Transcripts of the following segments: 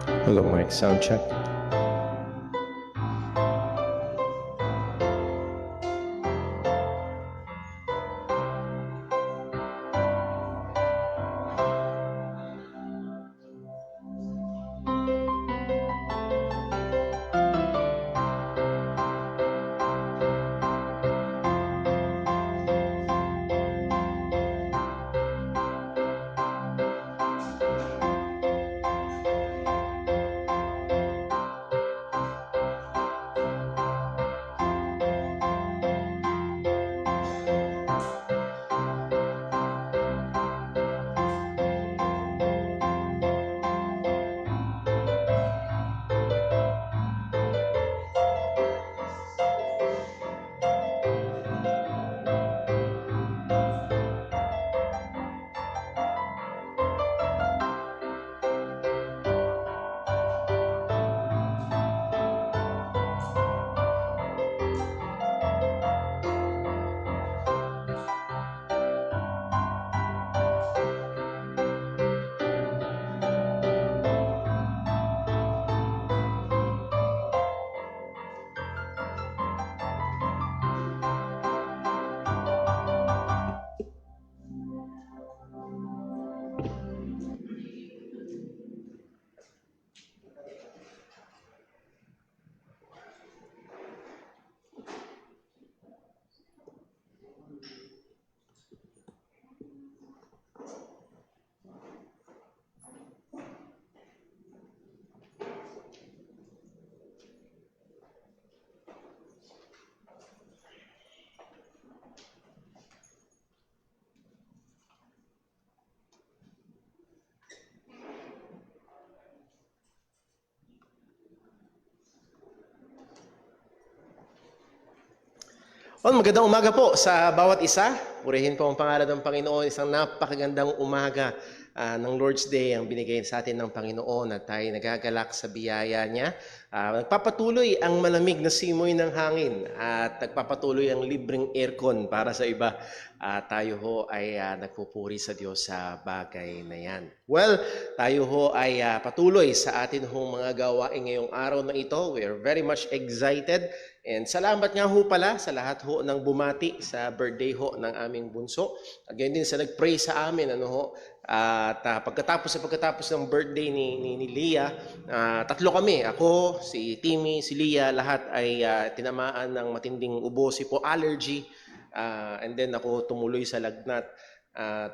Hello, mic sound check. Well, magandang umaga po sa bawat isa. Purihin po ang pangalan ng Panginoon. Isang napakagandang umaga ng Lord's Day ang binigay sa atin ng Panginoon at tayo nagagalak sa biyaya niya. Nagpapatuloy ang malamig na simoy ng hangin at nagpapatuloy ang libreng aircon para sa iba. Tayo ho ay nagpupuri sa Diyos sa bagay na yan. Well, tayo ho ay patuloy sa atin hong mga gawain ngayong araw na ito. We are very much excited. And salamat nga ho pala sa lahat ho ng bumati sa birthday ho ng aming bunso. Again din sa nag-pray sa amin. At pagkatapos ng birthday ni Leah, tatlo kami. Ako, si Timmy, si Leah, lahat ay tinamaan ng matinding ubosi po, allergy. And then ako tumuloy sa lagnat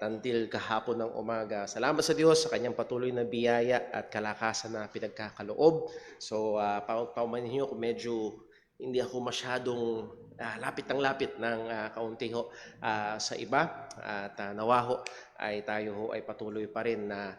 until kahapon ng umaga. Salamat sa Diyos sa kanyang patuloy na biyaya at kalakasan na pinagkakaloob. So, paumanin niyo kung medyo hindi ako masyadong lapit ng kaunti ho sa iba. At nawa ho ay tayo ho ay patuloy pa rin na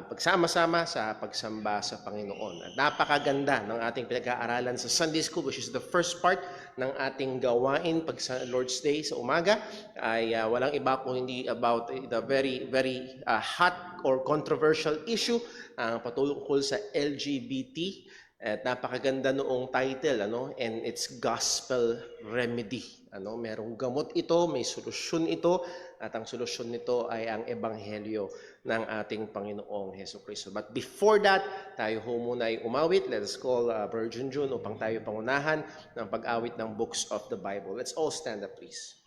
pagsama-sama sa pagsamba sa Panginoon. At napakaganda ng ating pinag-aaralan sa Sunday School, which is the first part ng ating gawain pag sa Lord's Day sa umaga, ay walang iba kung hindi about the very, very hot or controversial issue patungkol sa LGBT. At napakaganda noong title, and it's gospel remedy. Merong gamot ito, may solusyon ito, at ang solusyon nito ay ang ebanghelyo ng ating Panginoong Hesukristo. But before that, tayo ho muna ay umawit. Let us call Brother Junjun upang tayo pangunahan ng pag-awit ng books of the Bible. Let's all stand up, please.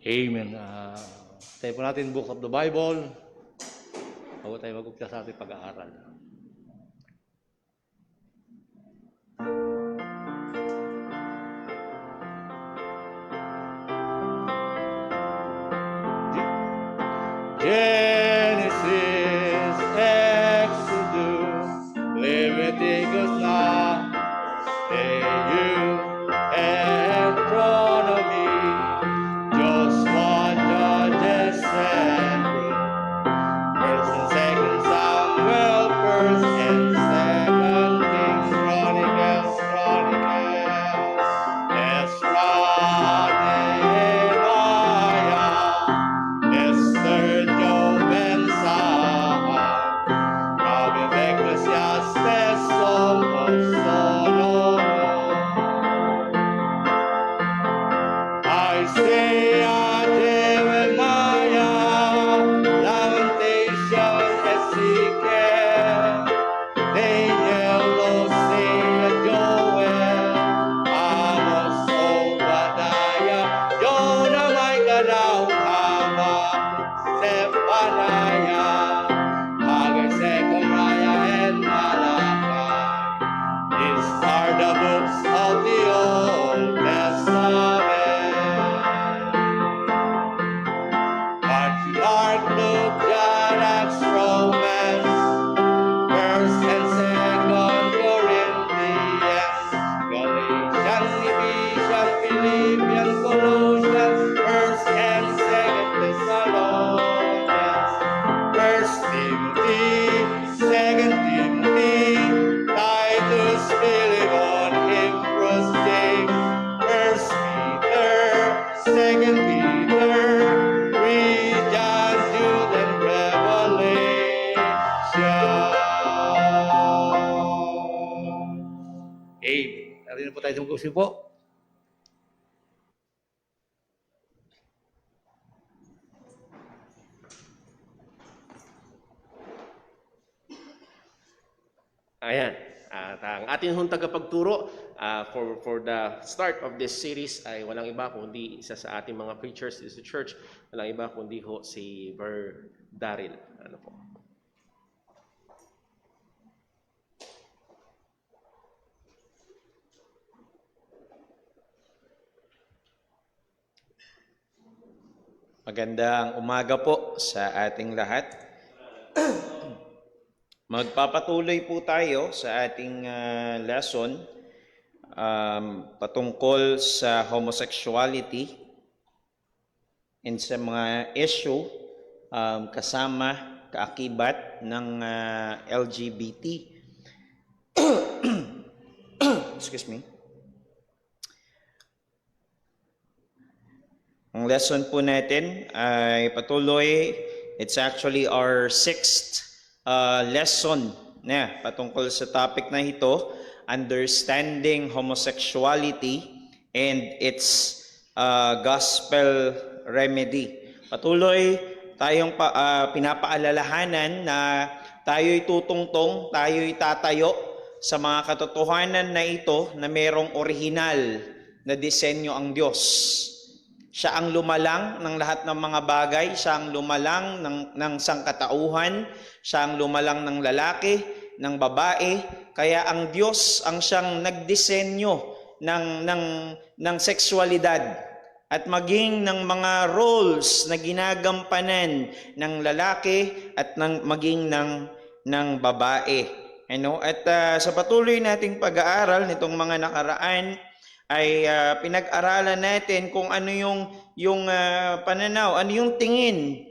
Amen. Tayo po natin Book of the Bible. Bago tayo mag-upisa sa ating pag-aaral. Genesis, Exodus, Leviticus, Deuteronomy, Joshua, Judges, and First and Second Samuel, First and Second Kings, Chronicles, Ezra, Nehemiah, Esther, Job, tayo sa mag-usip po. Ayan. At ang ating hong tagapagturo for the start of this series ay walang iba kundi isa sa ating mga preachers in the church. Walang iba kundi ho si Brother Daryl. Ano po? Magandang umaga po sa ating lahat. Magpapatuloy po tayo sa ating lesson patungkol sa homosexuality and sa mga issue kasama kaakibat ng LGBT. Excuse me. Ang lesson po natin ay patuloy. It's actually our 6th lesson na patungkol sa topic na ito, understanding homosexuality and its gospel remedy. Patuloy tayong pinapaalalahanan na tayo'y tutungtong, tayo'y tatayo sa mga katotohanan na ito na mayroong orihinal na disenyo ang Diyos. Siya ang lumalang ng lahat ng mga bagay, siya ang lumalang ng sangkatauhan, siya ang lumalang ng lalaki, ng babae, kaya ang Diyos ang siyang nagdisenyo ng sexualidad at maging ng mga roles na ginagampanan ng lalaki at maging ng babae. At sa patuloy nating pag-aaral nitong mga nakaraan, ay pinag-aralan natin kung ano yung pananaw, ano yung tingin,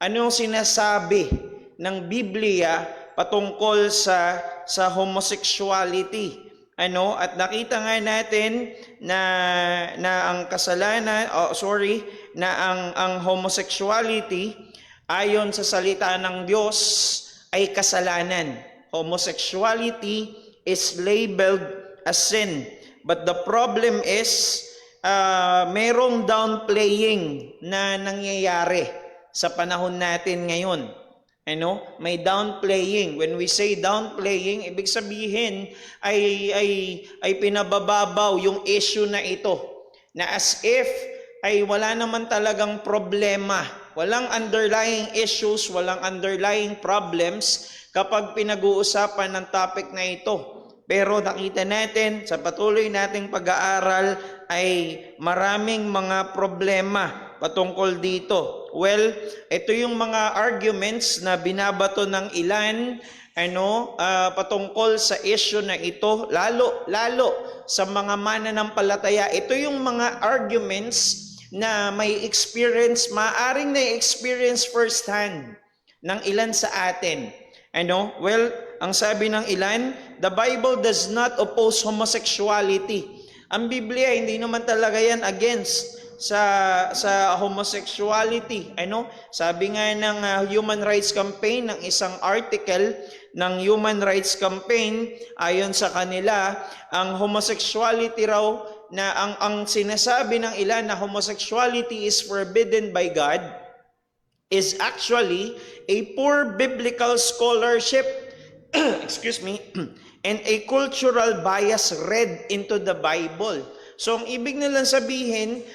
ano yung sinasabi ng Biblia patungkol sa homosexuality. At nakita nga natin na ang kasalanan, ang homosexuality ayon sa salita ng Diyos ay kasalanan. Homosexuality is labeled as sin. But the problem is, merong downplaying na nangyayari sa panahon natin ngayon. May downplaying. When we say downplaying, ibig sabihin ay pinabababaw yung issue na ito. Na as if ay wala naman talagang problema. Walang underlying issues, walang underlying problems kapag pinag-uusapan ng topic na ito. Pero nakita natin sa patuloy nating pag-aaral ay maraming mga problema patungkol dito. Well, ito yung mga arguments na binabato ng ilan patungkol sa issue na ito, lalo sa mga mananampalataya. Ito yung mga arguments na may experience, maaring na-experience firsthand ng ilan sa atin. Well, ang sabi ng ilan, the Bible does not oppose homosexuality. Ang Biblia, hindi naman talaga yan against sa homosexuality. Sabi nga ng Human Rights Campaign, ng isang article ng Human Rights Campaign, ayon sa kanila, ang homosexuality raw, na ang sinasabi ng ilan na homosexuality is forbidden by God, is actually a poor biblical scholarship, excuse me, and a cultural bias read into the Bible. So, ang ibig nilang sabihin,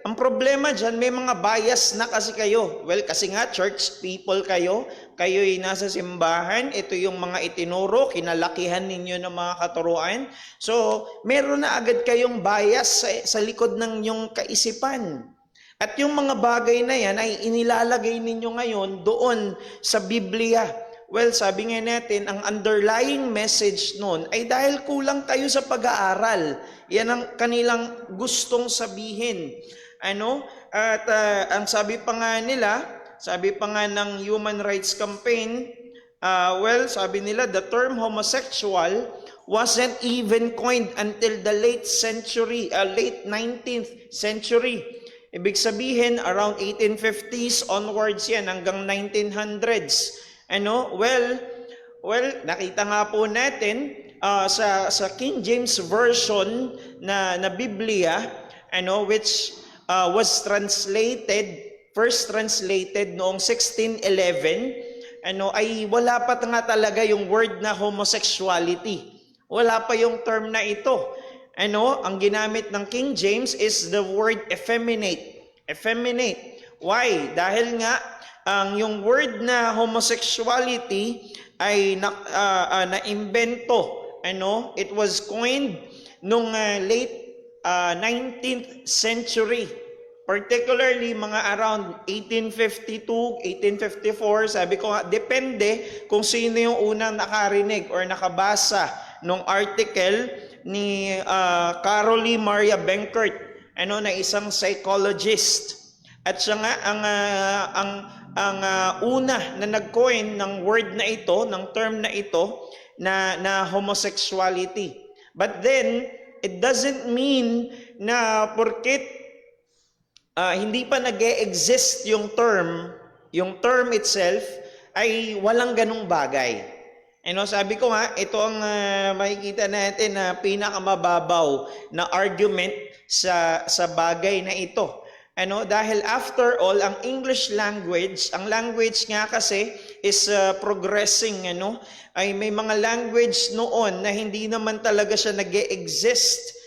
ang problema dyan, may mga bias na kasi kayo. Well, kasi nga, church people kayo'y nasa simbahan, ito yung mga itinuro, kinalakihan ninyo ng mga katuruan. So, meron na agad kayong bias sa likod ng inyong kaisipan. At yung mga bagay na yan ay inilalagay ninyo ngayon doon sa Biblia. Well, sabi nga natin, ang underlying message nun ay dahil kulang kayo sa pag-aaral. Yan ang kanilang gustong sabihin. At ang sabi pa nga nila, sabi pa nga ng Human Rights Campaign, sabi nila, the term homosexual wasn't even coined until the late 19th century. Ibig sabihin, around 1850s onwards yan, hanggang 1900s. Well, nakita nga po natin, sa King James Version na Biblia, which was first translated noong 1611, ay wala pa nga talaga yung word na homosexuality. Wala pa yung term na ito. Ang ginamit ng King James is the word effeminate. Effeminate. Why? Dahil nga yung word na homosexuality ay na-imbento. It was coined nung late 19th century. Particularly mga around 1852, 1854, sabi ko nga, depende kung sino yung unang nakarinig or nakabasa ng article ni Carolee Maria Benkert, na isang psychologist. At siya nga ang una na nag-coin ng word na ito, ng term na ito, na homosexuality. But then, it doesn't mean na porket hindi pa nag-e-exist yung term itself, ay walang ganung bagay. Sabi ko nga, ito ang makikita natin na pinakamababaw na argument sa bagay na ito. Dahil after all, ang English language, ang language nga kasi is progressing, ay may mga language noon na hindi naman talaga siya nag-e-exist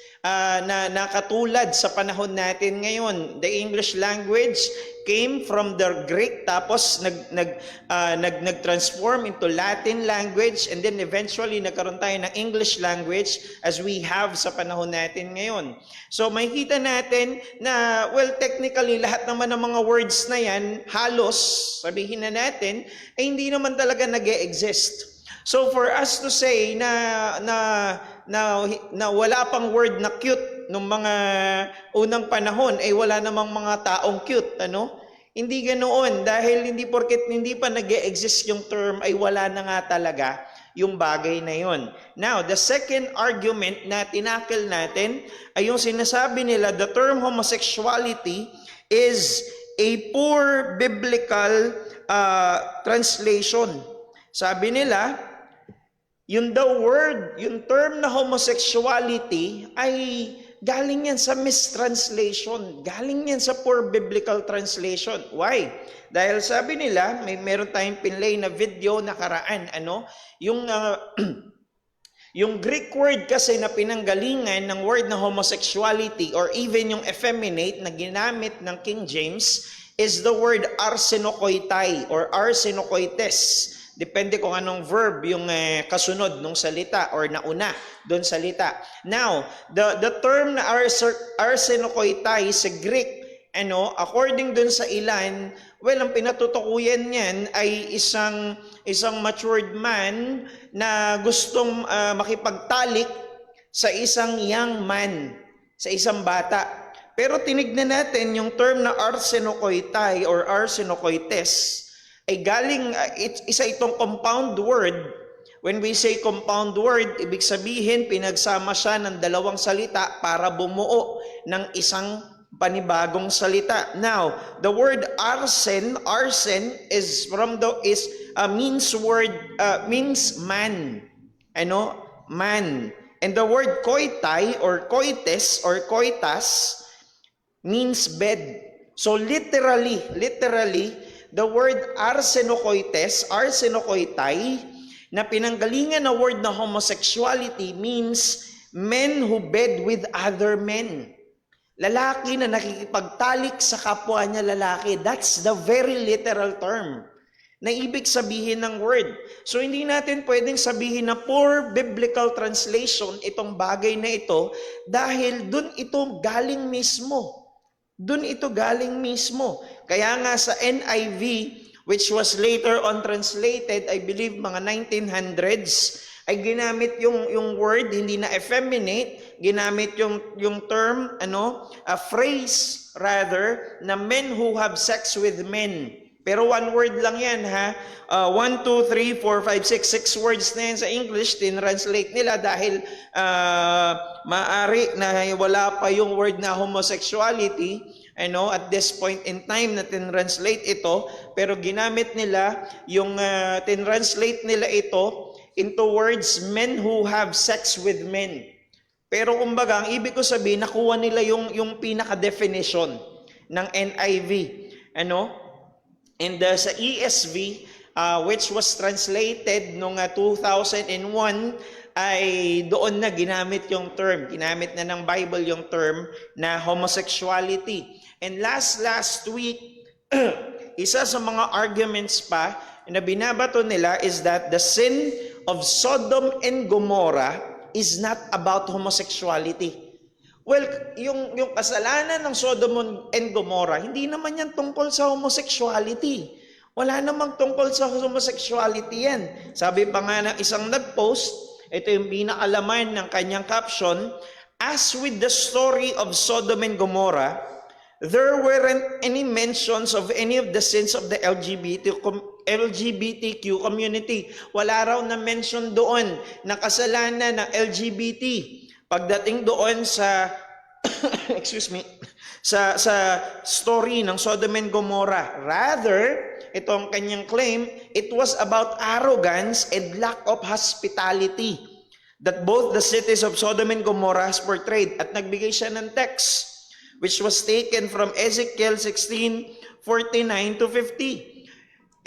na katulad sa panahon natin ngayon. The English language came from the Greek, tapos nag-transform into Latin language, and then eventually nagkaroon tayo ng English language as we have sa panahon natin ngayon. So makikita natin na, well, technically lahat naman ng mga words na yan, halos, sabihin na natin, ay hindi naman talaga nag-e-exist. So for us to say na wala pang word na cute nung mga unang panahon, ay wala namang mga taong cute, Hindi ganoon, dahil hindi porket hindi pa nag-e-exist yung term, ay wala na nga talaga yung bagay na yon. Now, the second argument na tinakil natin ay yung sinasabi nila, the term homosexuality is a poor biblical translation. Sabi nila, yung term na homosexuality ay galing yan sa mistranslation. Galing yan sa poor biblical translation. Why? Dahil sabi nila, meron tayong pinlay na video nakaraan, yung Greek word kasi na pinanggalingan ng word na homosexuality or even yung effeminate na ginamit ng King James is the word arsenokoitai or arsenokoites. Depende kung anong verb yung kasunod nung salita or nauna doon salita. Now, the term na arsenokoitai sa Greek, according doon sa ilan, well, ang pinatutukuyan niyan ay isang matured man na gustong makipagtalik sa isang young man, sa isang bata. Pero tinignan natin yung term na arsenokoitai or arsenokoites, ay galing, isa itong compound word. When we say compound word, ibig sabihin, pinagsama siya ng dalawang salita para bumuo ng isang panibagong salita. Now, the word arsen is means man. Man. And the word koitai or koites or koitas means bed. So literally, the word arsenokoitai, na pinanggalingan na word na homosexuality, means men who bed with other men. Lalaki na nakikipagtalik sa kapwa niya lalaki. That's the very literal term na ibig sabihin ng word. So hindi natin pwedeng sabihin na poor biblical translation itong bagay na ito, dahil dun ito galing mismo. Kaya nga sa NIV, which was later on translated, I believe mga 1900s, ay ginamit yung word, hindi na effeminate, ginamit yung term, a phrase rather, na men who have sex with men. Pero one word lang yan, ha? 1, 2, 3, 4, 5, 6 words na yan sa English, tinranslate nila dahil maaari na wala pa yung word na homosexuality, at this point in time na tinranslate ito, pero ginamit nila yung tinranslate nila ito into words men who have sex with men. Pero kumbaga, ang ibig ko sabihin, nakuha nila yung pinaka-definition ng NIV. Ano? And sa ESV, which was translated noong 2001, ay doon na ginamit na ng Bible yung term na homosexuality. And last week, isa sa mga arguments pa na binabato nila is that the sin of Sodom and Gomorrah is not about homosexuality. Well, yung kasalanan ng Sodom and Gomorrah, hindi naman yan tungkol sa homosexuality. Wala namang tungkol sa homosexuality yan. Sabi pa nga ng isang nag-post, ito yung pinakalaman ng kanyang caption, as with the story of Sodom and Gomorrah, there weren't any mentions of any of the sins of the LGBTQ community. Wala raw na mention doon na kasalanan ng LGBT. Pagdating doon sa excuse me, sa story ng Sodom and Gomorrah. Rather, ito ang kanyang claim, it was about arrogance and lack of hospitality that both the cities of Sodom and Gomorrah has portrayed. At nagbigay siya ng text which was taken from Ezekiel 16:49 to 50.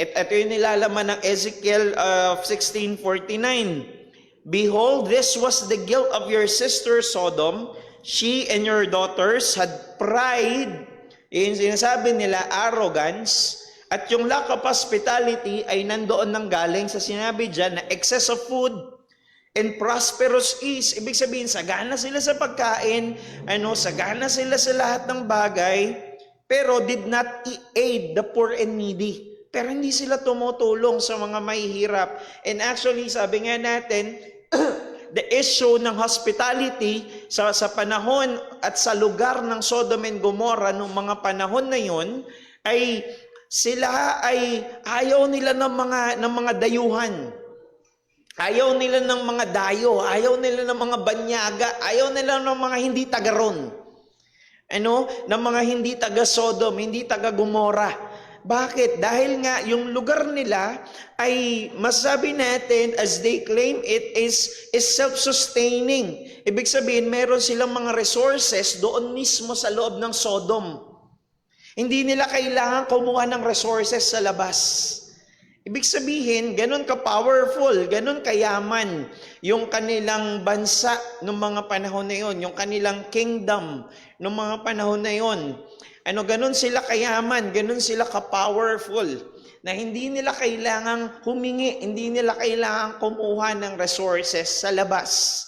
Ito yung nilalaman ng Ezekiel 16:49. Behold, this was the guilt of your sister Sodom. She and your daughters had pride. Yung sinasabi nila, arrogance. At yung lack of hospitality ay nandoon nang galing sa sinabi dyan na excess of food and prosperous ease. Ibig sabihin, sagana sila sa pagkain, sagana sila sa lahat ng bagay, pero did not aid the poor and needy. Pero hindi sila tumutulong sa mga mahihirap. And actually, sabi nga natin, the issue ng hospitality sa panahon at sa lugar ng Sodom and Gomorrah noong mga panahon na yun, ay sila ay ayaw nila ng mga dayuhan. Ayaw nila ng mga dayo, ayaw nila ng mga banyaga, ayaw nila ng mga hindi taga ron. Ng mga hindi taga Sodom, hindi taga Gomorrah. Bakit? Dahil nga yung lugar nila ay masabi natin as they claim it is self-sustaining. Ibig sabihin meron silang mga resources doon mismo sa loob ng Sodom. Hindi nila kailangan kumuha ng resources sa labas. Ibig sabihin, ganun ka-powerful, ganun kayaman yung kanilang bansa ng mga panahon na yon, yung kanilang kingdom ng mga panahon na yon. Ganun sila kayaman, ganun sila ka-powerful na hindi nila kailangang humingi, hindi nila kailangang kumuha ng resources sa labas.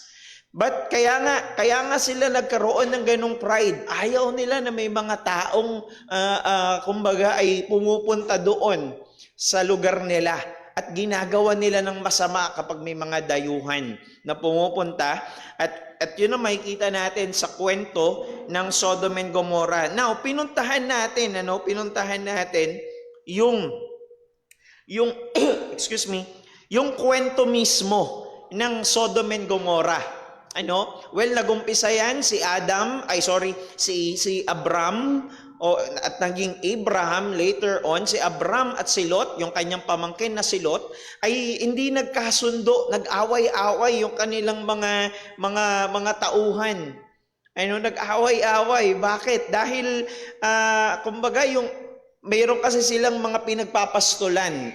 But kaya nga sila nagkaroon ng ganung pride. Ayaw nila na may mga taong kumbaga ay pumupunta doon sa lugar nila at ginagawa nila ng masama kapag may mga dayuhan na pumupunta at yun ang makikita natin sa kwento ng Sodom and Gomorrah. Now, pinuntahan natin yung excuse me, yung kwento mismo ng Sodom and Gomorrah. Well, nagumpisa yan si Abram at naging Abraham later on. Si Abram at si Lot, yung kanyang pamangkin na si Lot, ay hindi nagkasundo, nag-away-away yung kanilang mga tauhan. Nag-away-away. Bakit? Dahil kumbaga mayroon kasi silang mga pinagpapastulan,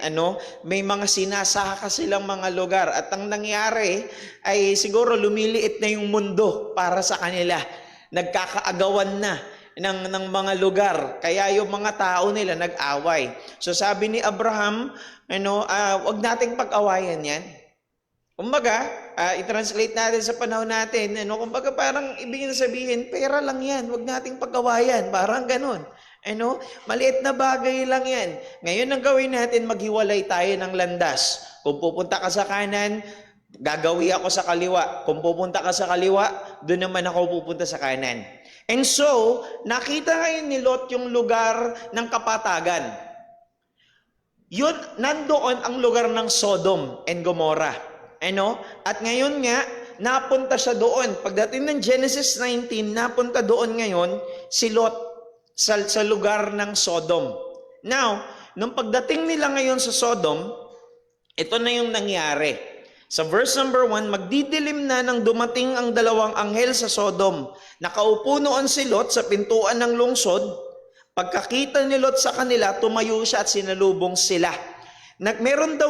may mga sinasaka silang mga lugar at ang nangyari ay siguro lumiliit na yung mundo para sa kanila. Nagkakaagawan na ng mga lugar, kaya yung mga tao nila nag-away. So sabi ni Abraham, wag nating pag-awayan yan. Kumbaga, i-translate natin sa panahon natin, kumbaga parang ibig sabihin, pera lang yan, wag nating pag-awayan, parang ganun. Maliit na bagay lang yan. Ngayon ang gawin natin, maghiwalay tayo ng landas. Kung pupunta ka sa kanan, gagawi ako sa kaliwa. Kung pupunta ka sa kaliwa, doon naman ako pupunta sa kanan. And so, nakita ngayon ni Lot yung lugar ng kapatagan. Yun, nandoon ang lugar ng Sodom and Gomorrah. At ngayon nga, napunta siya doon. Pagdating ng Genesis 19, napunta doon ngayon si Lot sa lugar ng Sodom. Now, nung pagdating nila ngayon sa Sodom, ito na yung nangyari. Sa verse number 1, magdidilim na nang dumating ang dalawang anghel sa Sodom. Nakaupo noon si Lot sa pintuan ng lungsod. Pagkakita ni Lot sa kanila, tumayo siya at sinalubong sila. Meron daw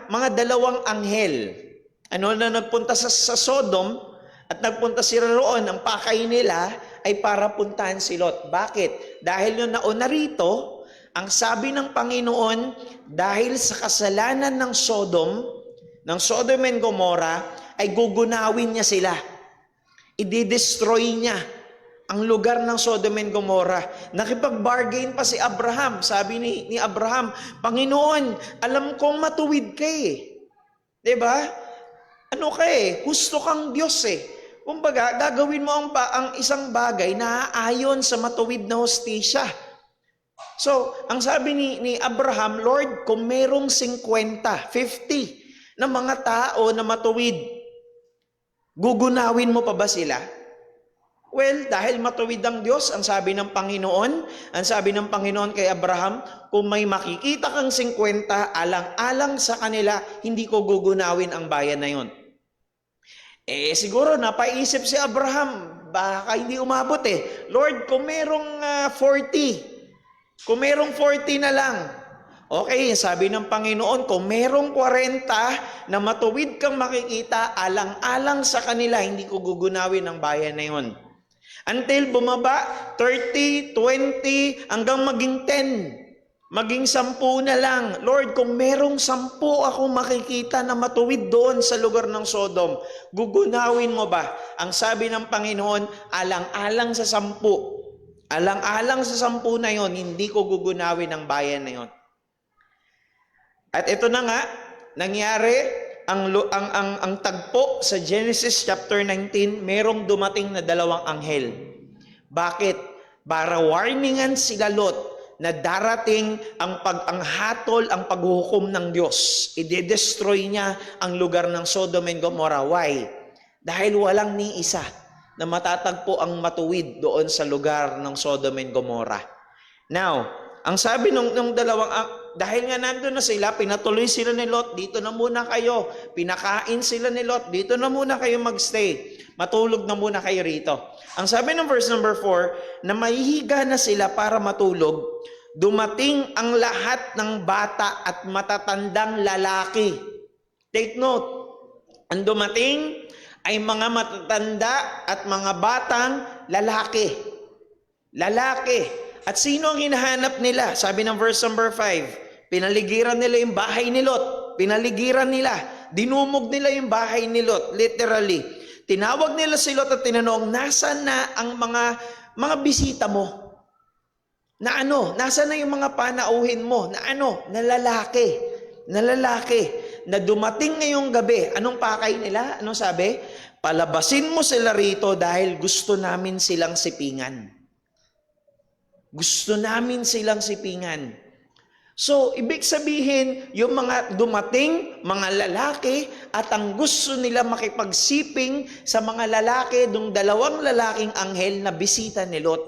mga dalawang anghel na nagpunta sa Sodom at nagpunta sila roon. Ang pakay nila ay para puntahan si Lot. Bakit? Dahil yung nauna rito, ang sabi ng Panginoon, dahil sa kasalanan ng Sodom and Gomorrah, ay gugunawin niya sila. I-destroy niya ang lugar ng Sodom and Gomorrah. Nakipag-bargain pa si Abraham. Sabi ni Abraham, Panginoon, alam kong matuwid ka eh. Diba? Ano ka eh? Gusto kang Diyos eh. Kumbaga, gagawin mo ang isang bagay na ayon sa matuwid na hustisya. So, ang sabi ni Abraham, Lord, kung merong 50 na mga tao na matuwid, gugunawin mo pa ba sila? Well, dahil matuwid ang Diyos, ang sabi ng Panginoon kay Abraham, kung may makikita kang 50, alang-alang sa kanila, hindi ko gugunawin ang bayan na yon. Siguro napaisip si Abraham, baka hindi umabot eh. Lord, kung merong 40 na lang. Okay, sabi ng Panginoon, kung merong 40 na matuwid kang makikita, alang-alang sa kanila, hindi ko gugunawin ang bayan na yon. Until bumaba, 30, 20, hanggang maging 10. Maging 10 na lang. Lord, kung merong 10 ako makikita na matuwid doon sa lugar ng Sodom, gugunawin mo ba? Ang sabi ng Panginoon, alang-alang sa 10. Alang-alang sa 10 na yon, hindi ko gugunawin ang bayan na yon. At ito na nga, nangyari, ang tagpo sa Genesis chapter 19, merong dumating na dalawang anghel. Bakit? Para warningan sila Lot na darating ang hatol, ang paghuhukom ng Diyos. I-destroy niya ang lugar ng Sodom and Gomorrah. Why? Dahil walang ni isa na matatagpo ang matuwid doon sa lugar ng Sodom and Gomorrah. Now, ang sabi ng dalawang dahil nga nandun na sila, pinatuloy sila ni Lot, dito na muna kayo. Pinakain sila ni Lot, dito na muna kayo magstay. Matulog na muna kayo rito. Ang sabi ng verse number 4, na mahihiga na sila para matulog, dumating ang lahat ng bata at matatandang lalaki. Take note, ang dumating ay mga matatanda at mga batang lalaki. Lalaki. At sino ang hinahanap nila? Sabi ng verse number 5, pinaligiran nila yung bahay ni Lot. Pinaligiran nila. Dinumog nila yung bahay ni Lot. Literally. Tinawag nila si Lot at tinanong, nasaan na ang mga bisita mo? Na ano? Nasaan na yung mga panauhin mo? Na ano? Na lalaki. Na lalaki. Na dumating ngayong gabi. Anong pakay nila? Anong sabi? Palabasin mo sila rito dahil gusto namin silang sipingan. Gusto namin silang sipingan. So, ibig sabihin, yung mga dumating, mga lalaki, at ang gusto nila makipagsiping sa mga lalaki, dung dalawang lalaking anghel na bisita ni Lot.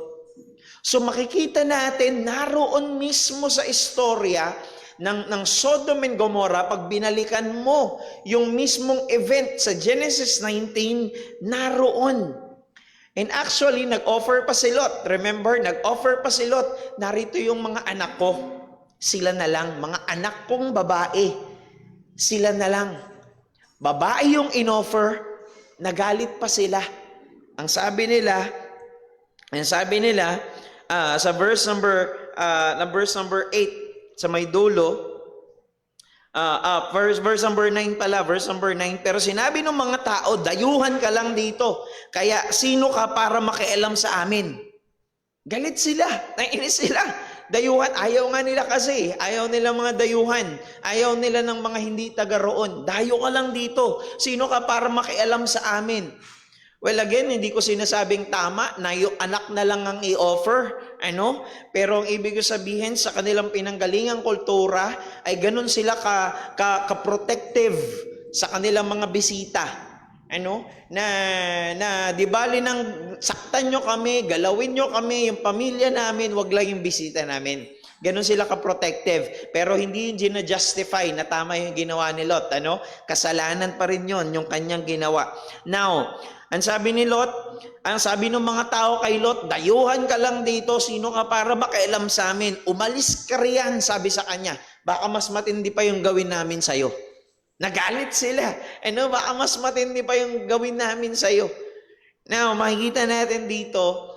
So, makikita natin, naroon mismo sa istorya ng Sodom and Gomorrah, pag binalikan mo yung mismong event sa Genesis 19, naroon. And actually, nag-offer pa si Lot. Remember, nag-offer pa si Lot. Narito yung mga anak ko. Sila na lang. Mga anak kong babae. Sila na lang. Babae yung in-offer. Nagalit pa sila. Ang sabi nila, sa verse number 8, sa may dulo, verse number 9 pala, verse number 9. Pero sinabi ng mga tao, dayuhan ka lang dito. Kaya sino ka para makialam sa amin? Galit sila, nainis sila. Dayuhan, ayaw nga nila kasi. Ayaw nila mga dayuhan. Ayaw nila ng mga hindi taga roon. Dayo ka lang dito. Sino ka para makialam sa amin? Well, again, hindi ko sinasabing tama na yung anak na lang ang i-offer. Pero ang ibig sabihin sa kanilang pinanggalingang kultura ay ganun sila ka-protective sa kanilang mga bisita. Na di bali nang saktan nyo kami, galawin nyo kami, yung pamilya namin, wag lang yung bisita namin. Ganon sila ka-protective. Pero hindi yung gina-justify na tama yung ginawa ni Lot. Ano? Kasalanan pa rin yon yung kanyang ginawa. Now, ang sabi ni Lot, ang sabi ng mga tao kay Lot, dayuhan ka lang dito, sino ka para makialam sa amin? Umalis ka riyan, sabi sa kanya. Baka mas matindi pa yung gawin namin sa'yo. Nagalit sila. Ano, baka mas matindi pa yung gawin namin sa'yo. Now, makikita natin dito,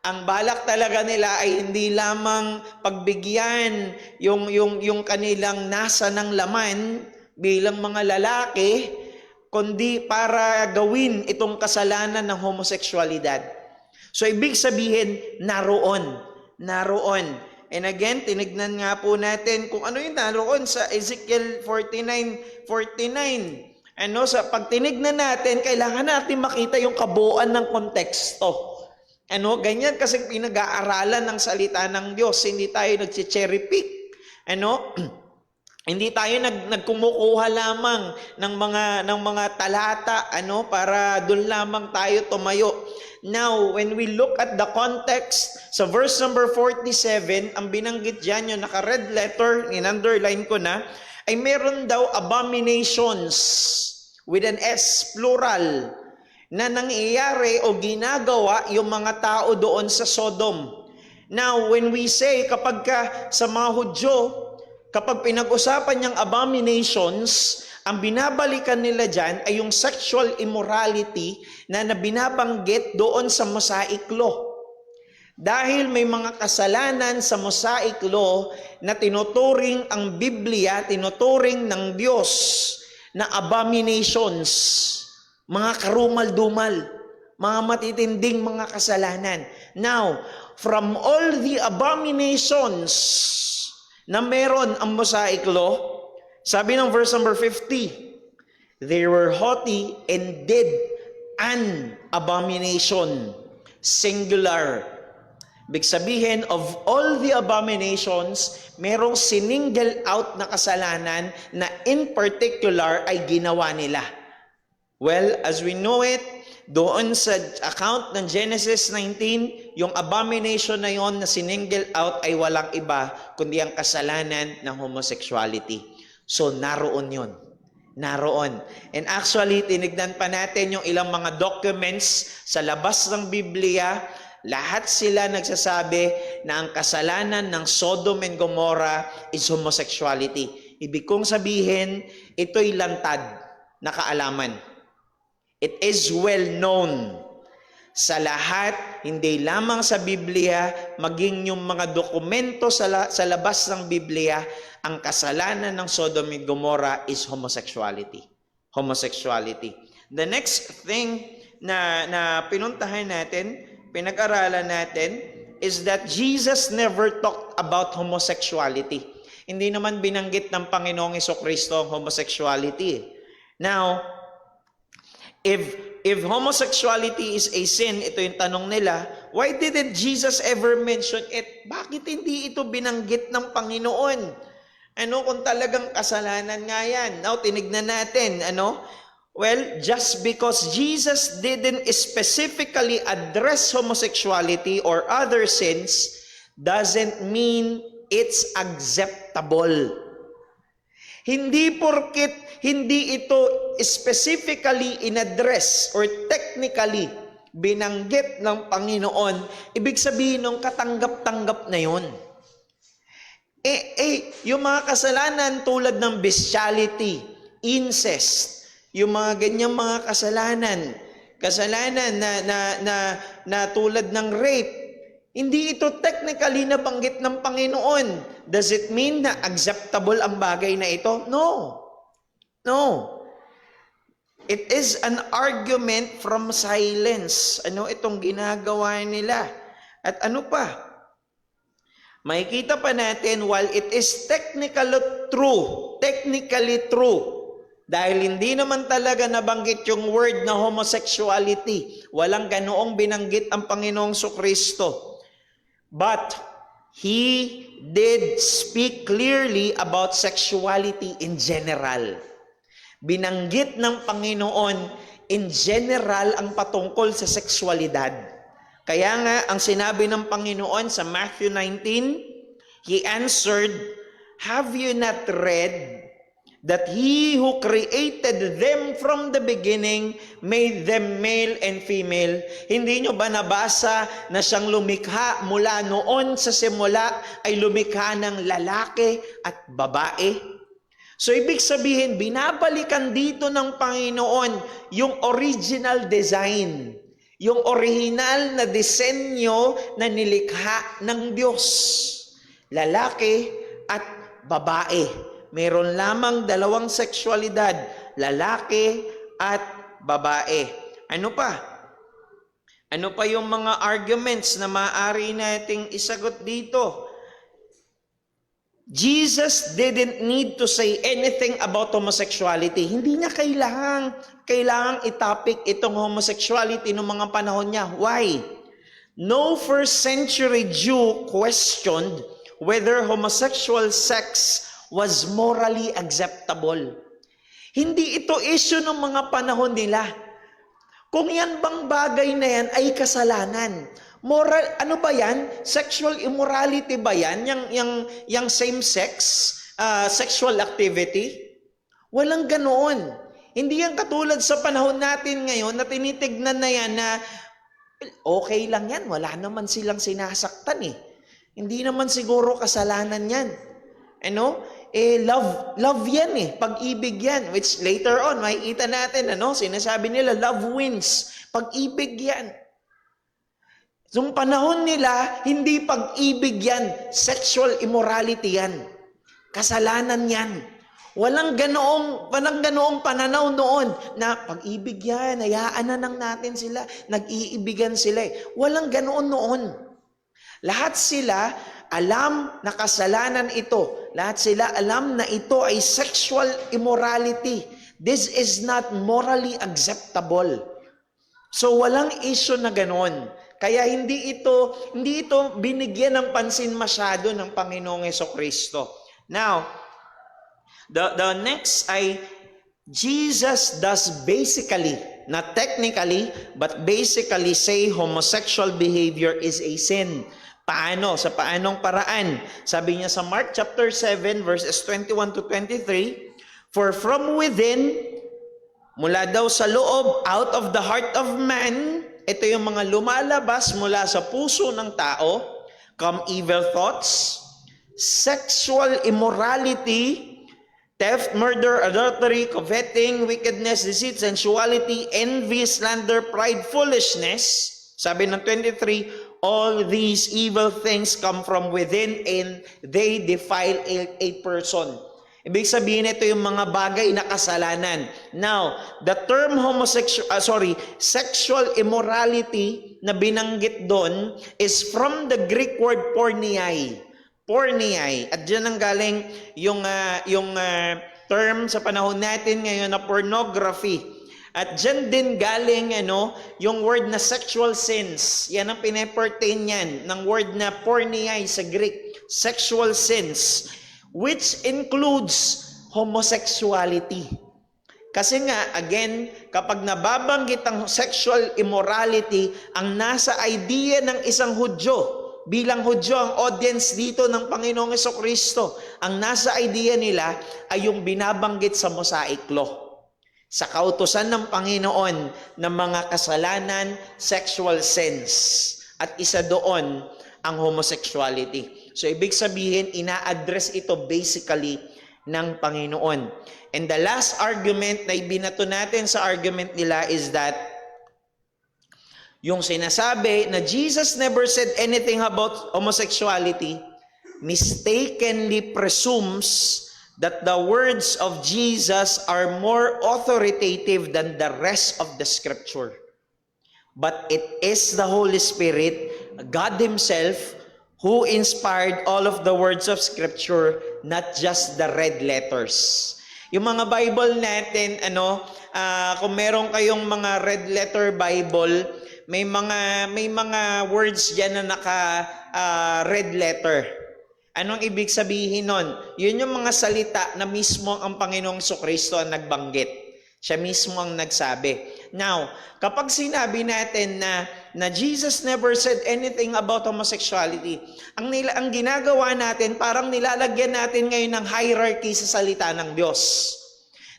ang balak talaga nila ay hindi lamang pagbigyan yung kanilang nasa ng laman bilang mga lalaki, kundi para gawin itong kasalanan ng homosexualidad. So, ibig sabihin, naroon. And again, tinignan nga po natin kung ano yung naroon sa Ezekiel 49:49. Ano, sa pagtinignan natin, kailangan natin makita yung kabuuan ng konteksto. Ano, ganyan kasi pinag-aaralan ng salita ng Diyos. Hindi tayo nag-cherry pick. Ano, hindi tayo nagkumukuha lamang ng mga talata, ano, para doon lamang tayo tumayo. Now, when we look at the context, sa verse number 47, ang binanggit dyan, yung naka-red letter, in-underline ko na, ay meron daw abominations with an S, plural, na nangyayari o ginagawa yung mga tao doon sa Sodom. Now, when we say, kapag sa mga Hudyo, kapag pinag-usapan niyang abominations, ang binabalikan nila dyan ay yung sexual immorality na binabanggit doon sa Mosaic Law. Dahil may mga kasalanan sa Mosaic Law na tinuturing ang Biblia, tinuturing ng Diyos na abominations, mga karumal-dumal, mga matitinding mga kasalanan. Now, from all the abominations na meron ang Mosaic Law, sabi ng verse number 50, they were haughty and did an abomination, singular. Ibig sabihin, of all the abominations, merong siningle out na kasalanan na in particular ay ginawa nila. Well, as we know it, doon sa account ng Genesis 19, yung abomination na yon na siningle out ay walang iba kundi ang kasalanan ng homosexuality. So, naroon yun. Naroon. And actually, tinignan pa natin yung ilang mga documents sa labas ng Biblia. Lahat sila nagsasabi na ang kasalanan ng Sodom and Gomorrah is homosexuality. Ibig kong sabihin, ito'y lantad na kaalaman. It is well known sa lahat, hindi lamang sa Biblia, maging yung mga dokumento sa labas ng Biblia, ang kasalanan ng Sodom and Gomorrah is homosexuality. Homosexuality. The next thing na pinuntahan natin, pinag-aralan natin, is that Jesus never talked about homosexuality. Hindi naman binanggit ng Panginoong Jesucristo ang homosexuality. Now, if homosexuality is a sin, ito yung tanong nila, why didn't Jesus ever mention it? Bakit hindi ito binanggit ng Panginoon? Ano kung talagang kasalanan nga yan? Now, tinignan natin, ano? Well, just because Jesus didn't specifically address homosexuality or other sins doesn't mean it's acceptable. Hindi porket hindi ito specifically inaddress or technically binanggit ng Panginoon, ibig sabihin ng katanggap-tanggap na yun. Yung mga kasalanan tulad ng bestiality, incest, yung mga ganyang mga kasalanan na tulad ng rape, hindi ito technically nabanggit ng Panginoon. Does it mean na acceptable ang bagay na ito? No. It is an argument from silence. Ano itong ginagawa nila? At ano pa? Makikita pa natin, while it is technically true, dahil hindi naman talaga nabanggit yung word na homosexuality, walang ganoong binanggit ang Panginoong Jesucristo. But He did speak clearly about sexuality in general. Binanggit ng Panginoon in general ang patungkol sa sexualidad. Kaya nga, ang sinabi ng Panginoon sa Matthew 19, He answered, "Have you not read that He who created them from the beginning made them male and female?" Hindi nyo ba nabasa na siyang lumikha mula noon sa simula ay lumikha ng lalaki at babae? So ibig sabihin, binabalikan dito ng Panginoon yung original design, yung original na disenyo na nilikha ng Diyos. Lalaki at babae. Meron lamang dalawang sexualidad, lalaki at babae. Ano pa? Ano pa yung mga arguments na maaari nating isagot dito? Jesus didn't need to say anything about homosexuality. Hindi niya kailangang itapik itong homosexuality ng mga panahon niya. Why? No first century Jew questioned whether homosexual sex was morally acceptable. Hindi ito issue ng mga panahon nila. Kung yan bang bagay na yan ay kasalanan. Moral, ano ba yan? Sexual immorality ba yan? Yang same-sex sexual activity? Walang ganoon. Hindi yan katulad sa panahon natin ngayon na tinitignan na yan na okay lang yan. Wala naman silang sinasaktan eh. Hindi naman siguro kasalanan yan. Ano? Love yan eh. Pag-ibig yan. Which later on, makikita natin, sinasabi nila, love wins. Pag-ibig yan. Yung panahon nila, hindi pag-ibig yan. Sexual immorality yan. Kasalanan yan. Walang ganoong pananaw noon na pag-ibig yan, hayaan na lang natin sila, nag-iibigan sila eh. Walang ganoon noon. Lahat sila alam na kasalanan ito. Lahat sila alam na ito ay sexual immorality. This is not morally acceptable. So walang issue na ganon. Kaya hindi ito binigyan ng pansin masyado ng Panginoong Hesukristo. Now, the next ay Jesus does basically, not technically, but basically say homosexual behavior is a sin. Paano? Sa paanong paraan? Sabi niya sa Mark chapter 7 verses 21 to 23, "For from within," mula daw sa loob, out of the heart of man, ito yung mga lumalabas mula sa puso ng tao, "come evil thoughts, sexual immorality, theft, murder, adultery, coveting, wickedness, deceit, sensuality, envy, slander, pride, foolishness." Sabi ng 23, "All these evil things come from within and they defile a person." Ibig sabihin, ito yung mga bagay na kasalanan. Now, the term sexual immorality na binanggit doon is from the Greek word porneai. Porneai. At dyan ang galing yung term sa panahon natin ngayon na pornography. At dyan din galing yung word na sexual sins. Yan ang pinepertain yan ng word na porneai sa Greek. Sexual sins. Which includes homosexuality. Kasi nga, again, kapag nababanggit ang sexual immorality, ang nasa idea ng isang Hudyo, bilang Hudyo ang audience dito ng Panginoong Hesukristo, ang nasa idea nila ay yung binabanggit sa Mosaic Law. Sa kautusan ng Panginoon ng mga kasalanan, sexual sins. At isa doon ang homosexuality. So, ibig sabihin, ina-address ito basically ng Panginoon. And the last argument na ibinato natin sa argument nila is that yung sinasabi na Jesus never said anything about homosexuality mistakenly presumes that the words of Jesus are more authoritative than the rest of the Scripture. But it is the Holy Spirit, God Himself, who inspired all of the words of Scripture, not just the red letters. Yung mga Bible natin, kung meron kayong mga red letter Bible, may mga words diyan na naka red letter. Anong ibig sabihin nun? Yun yung mga salita na mismo ang Panginoong Jesucristo ang nagbanggit. Siya mismo ang nagsabi. Now, kapag sinabi natin na Jesus never said anything about homosexuality, ang ginagawa natin, parang nilalagyan natin ngayon ng hierarchy sa salita ng Diyos.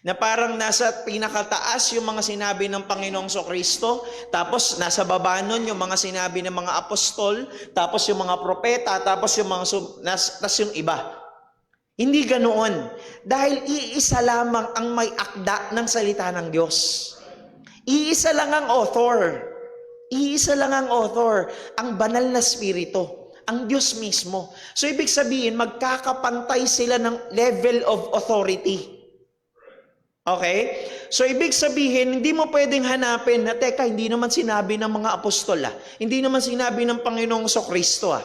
Na parang nasa pinakataas yung mga sinabi ng Panginoong Kristo, tapos nasa baba nun yung mga sinabi ng mga apostol, tapos yung mga propeta, tapos yung tapos yung iba. Hindi ganoon. Dahil iisa lamang ang may akda ng salita ng Diyos. Iisa lang ang author. Iisa lang ang author. Ang banal na spirito. Ang Diyos mismo. So ibig sabihin, magkakapantay sila ng level of authority. Okay? So, ibig sabihin, hindi mo pwedeng hanapin na, teka, hindi naman sinabi ng mga apostol, Hindi naman sinabi ng Panginoong Kristo,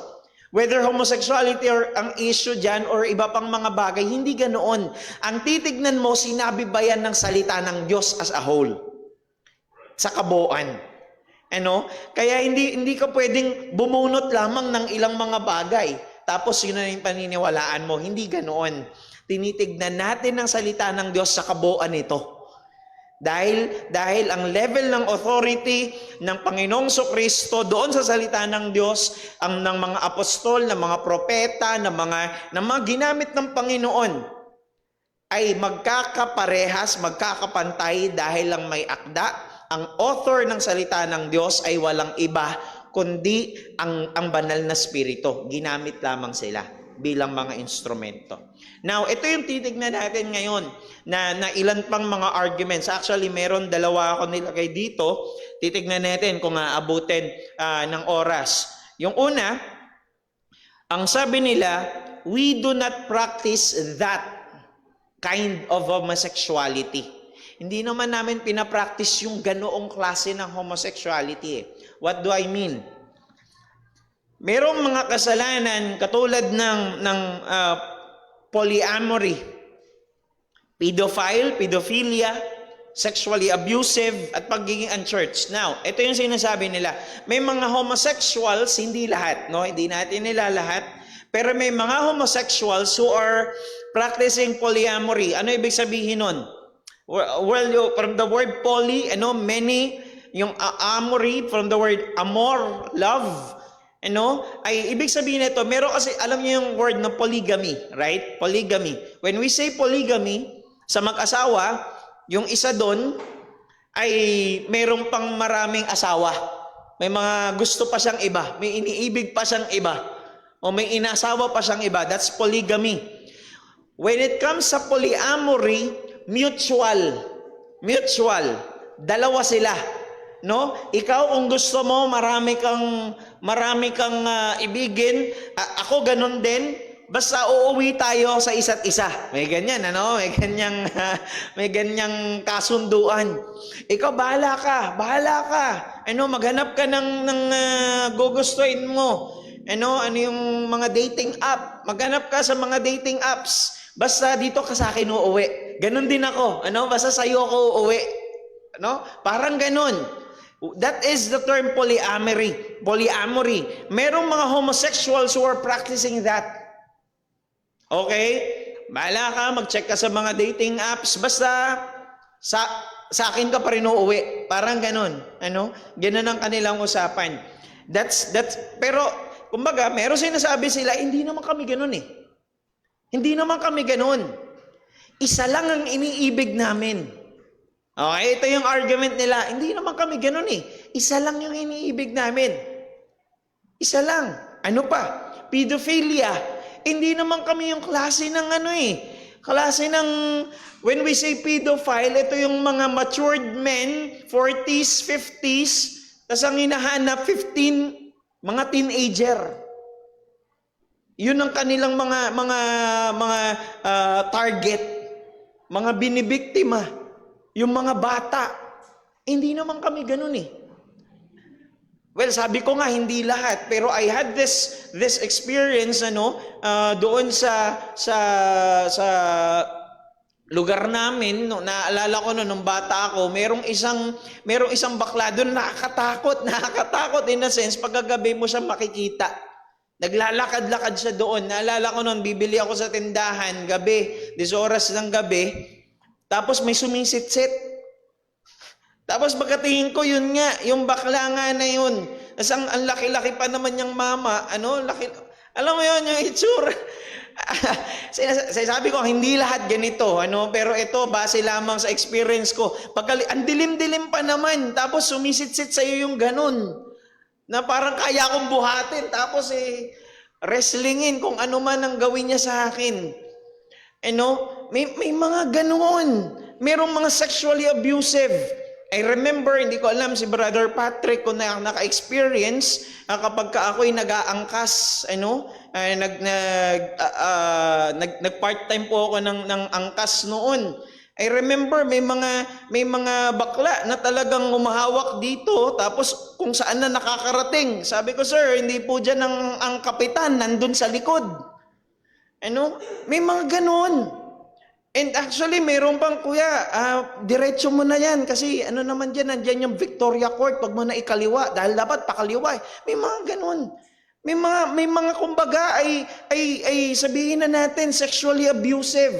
Whether homosexuality or ang issue dyan or iba pang mga bagay, hindi ganoon. Ang titignan mo, sinabi ba yan ng salita ng Diyos as a whole? Sa kabuuan. Kaya hindi ka pwedeng bumunot lamang ng ilang mga bagay. Tapos yun na yung paniniwalaan mo. Hindi ganoon. Tinitignan natin ang salita ng Diyos sa kabuuan nito. Dahil ang level ng authority ng Panginoong Kristo doon sa salita ng Diyos, ng mga apostol, ng mga propeta, ng mga ginamit ng Panginoon, ay magkakaparehas, magkakapantay dahil lang may akda. Ang author ng salita ng Diyos ay walang iba, kundi ang banal na spirito. Ginamit lamang sila bilang mga instrumento. Now, ito yung titignan natin ngayon na ilan pang mga arguments. Actually, meron dalawa ako nilagay dito. Titignan natin kung aabutin ng oras. Yung una, ang sabi nila, we do not practice that kind of homosexuality. Hindi naman namin pinapractice yung ganoong klase ng homosexuality. What do I mean? Merong mga kasalanan katulad ng polyamory, pedophilia, sexually abusive, at pagiging unchurched. Now, ito yung sinasabi nila. May mga homosexuals, hindi lahat, Hindi natin nila lahat. Pero may mga homosexuals who are practicing polyamory. Ano ibig sabihin nun? Well, from the word poly, many, yung amory, from the word amor, love, ay ibig sabihin nito, meron kasi, alam niyo yung word na polygamy, right? Polygamy. When we say polygamy, sa mag-asawa, yung isa doon ay merong pang maraming asawa. May mga gusto pa siyang iba, may iniibig pa siyang iba, o may inasawa pa siyang iba. That's polygamy. When it comes sa polyamory, mutual. Dalawa sila. Ikaw kung gusto mo marami kang ibigin, ako ganun din, basta uuwi tayo sa isa't isa. May ganyan, may ganyang kasunduan. Ikaw bahala ka. Maghanap ka ng gugustuhin mo. Ano yung mga dating app? Maghanap ka sa mga dating apps. Basta dito ka sa akin uuwi. Ganun din ako. Basta sa'yo ako uuwi. Parang ganun. That is the term polyamory. Merong mga homosexuals who are practicing that. Okay? Bahala ka, mag-check ka sa mga dating apps. Basta sa akin ka pa rin uuwi. Parang ganun. Ganun ang kanilang usapan. Pero, kumbaga, meron sinasabi sila, hindi naman kami ganun Hindi naman kami ganun. Isa lang ang iniibig namin. Okay, ito yung argument nila. Hindi naman kami ganun Isa lang yung iniibig namin. Isa lang. Ano pa? Pedophilia. Hindi naman kami yung klase ng Klase ng, when we say pedophile, ito yung mga matured men, 40s, 50s, tas ang hinahanap, 15, mga teenager. Yun ang kanilang mga target, mga binibiktima. Yung mga bata, hindi naman kami ganun Well, sabi ko nga, hindi lahat. Pero I had this experience, doon sa lugar namin, naalala ko nung bata ako, merong isang bakla doon, nakakatakot in a sense, pagkagabi mo siya makikita. Naglalakad-lakad siya doon. Naalala ko noon, bibili ako sa tindahan, gabi, 10 oras ng gabi, tapos may sumisitsit. Tapos pagkatingin ko, yun nga, yung bakla nga na yun. Tapos ang laki-laki pa naman yung mama, alam mo yun, yung itsura. Sabi ko, hindi lahat ganito, pero ito, base lamang sa experience ko. Ang dilim-dilim pa naman, tapos sumisit-sit sa'yo yung ganun. Na parang kaya akong buhatin, tapos wrestlingin kung ano man ang gawin niya sa akin. May mga ganoon. Merong mga sexually abusive. I remember, hindi ko alam si Brother Patrick kung naka-experience kapag ako'y nag-aangkas, nag-part-time po ako ng angkas noon. I remember may mga bakla na talagang umahawak dito tapos kung saan na nakakarating. Sabi ko, sir, hindi po dyan ang kapitan, nandun sa likod. May mga ganoon. And actually, mayroon pang, kuya, diretso mo na yan. Kasi naman dyan, nandyan yung Victoria Court, pag mo na ikaliwa, dahil dapat pakaliwa. May mga ganun. May mga kumbaga ay sabihin na natin, sexually abusive.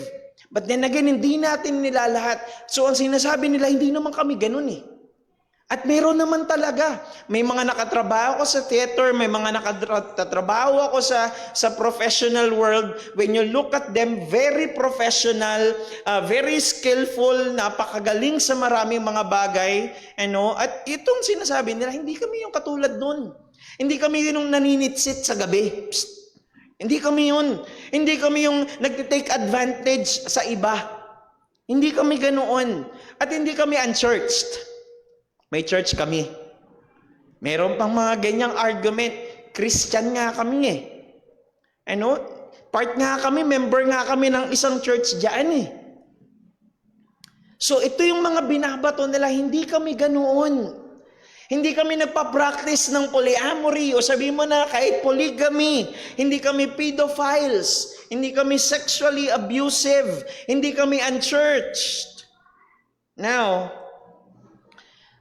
But then again, hindi natin nila lahat. So ang sinasabi nila, hindi naman kami ganun eh. At meron naman talaga. May mga nakatrabaho ko sa theater, may mga nakatrabaho ako sa professional world. When you look at them, very professional, very skillful, napakagaling sa maraming mga bagay. At itong sinasabi nila, hindi kami yung katulad nun. Hindi kami yung naninitsit sa gabi. Psst. Hindi kami yun. Hindi kami yung nagtitake advantage sa iba. Hindi kami ganoon. At hindi kami unchurched. May church kami. Meron pang mga ganyang argument. Christian nga kami eh. Part nga kami, member nga kami ng isang church dyan eh. So ito yung mga binabato nila, hindi kami ganoon. Hindi kami nagpa-practice ng polyamory o sabi mo na kahit polygamy. Hindi kami pedophiles. Hindi kami sexually abusive. Hindi kami unchurched. Now,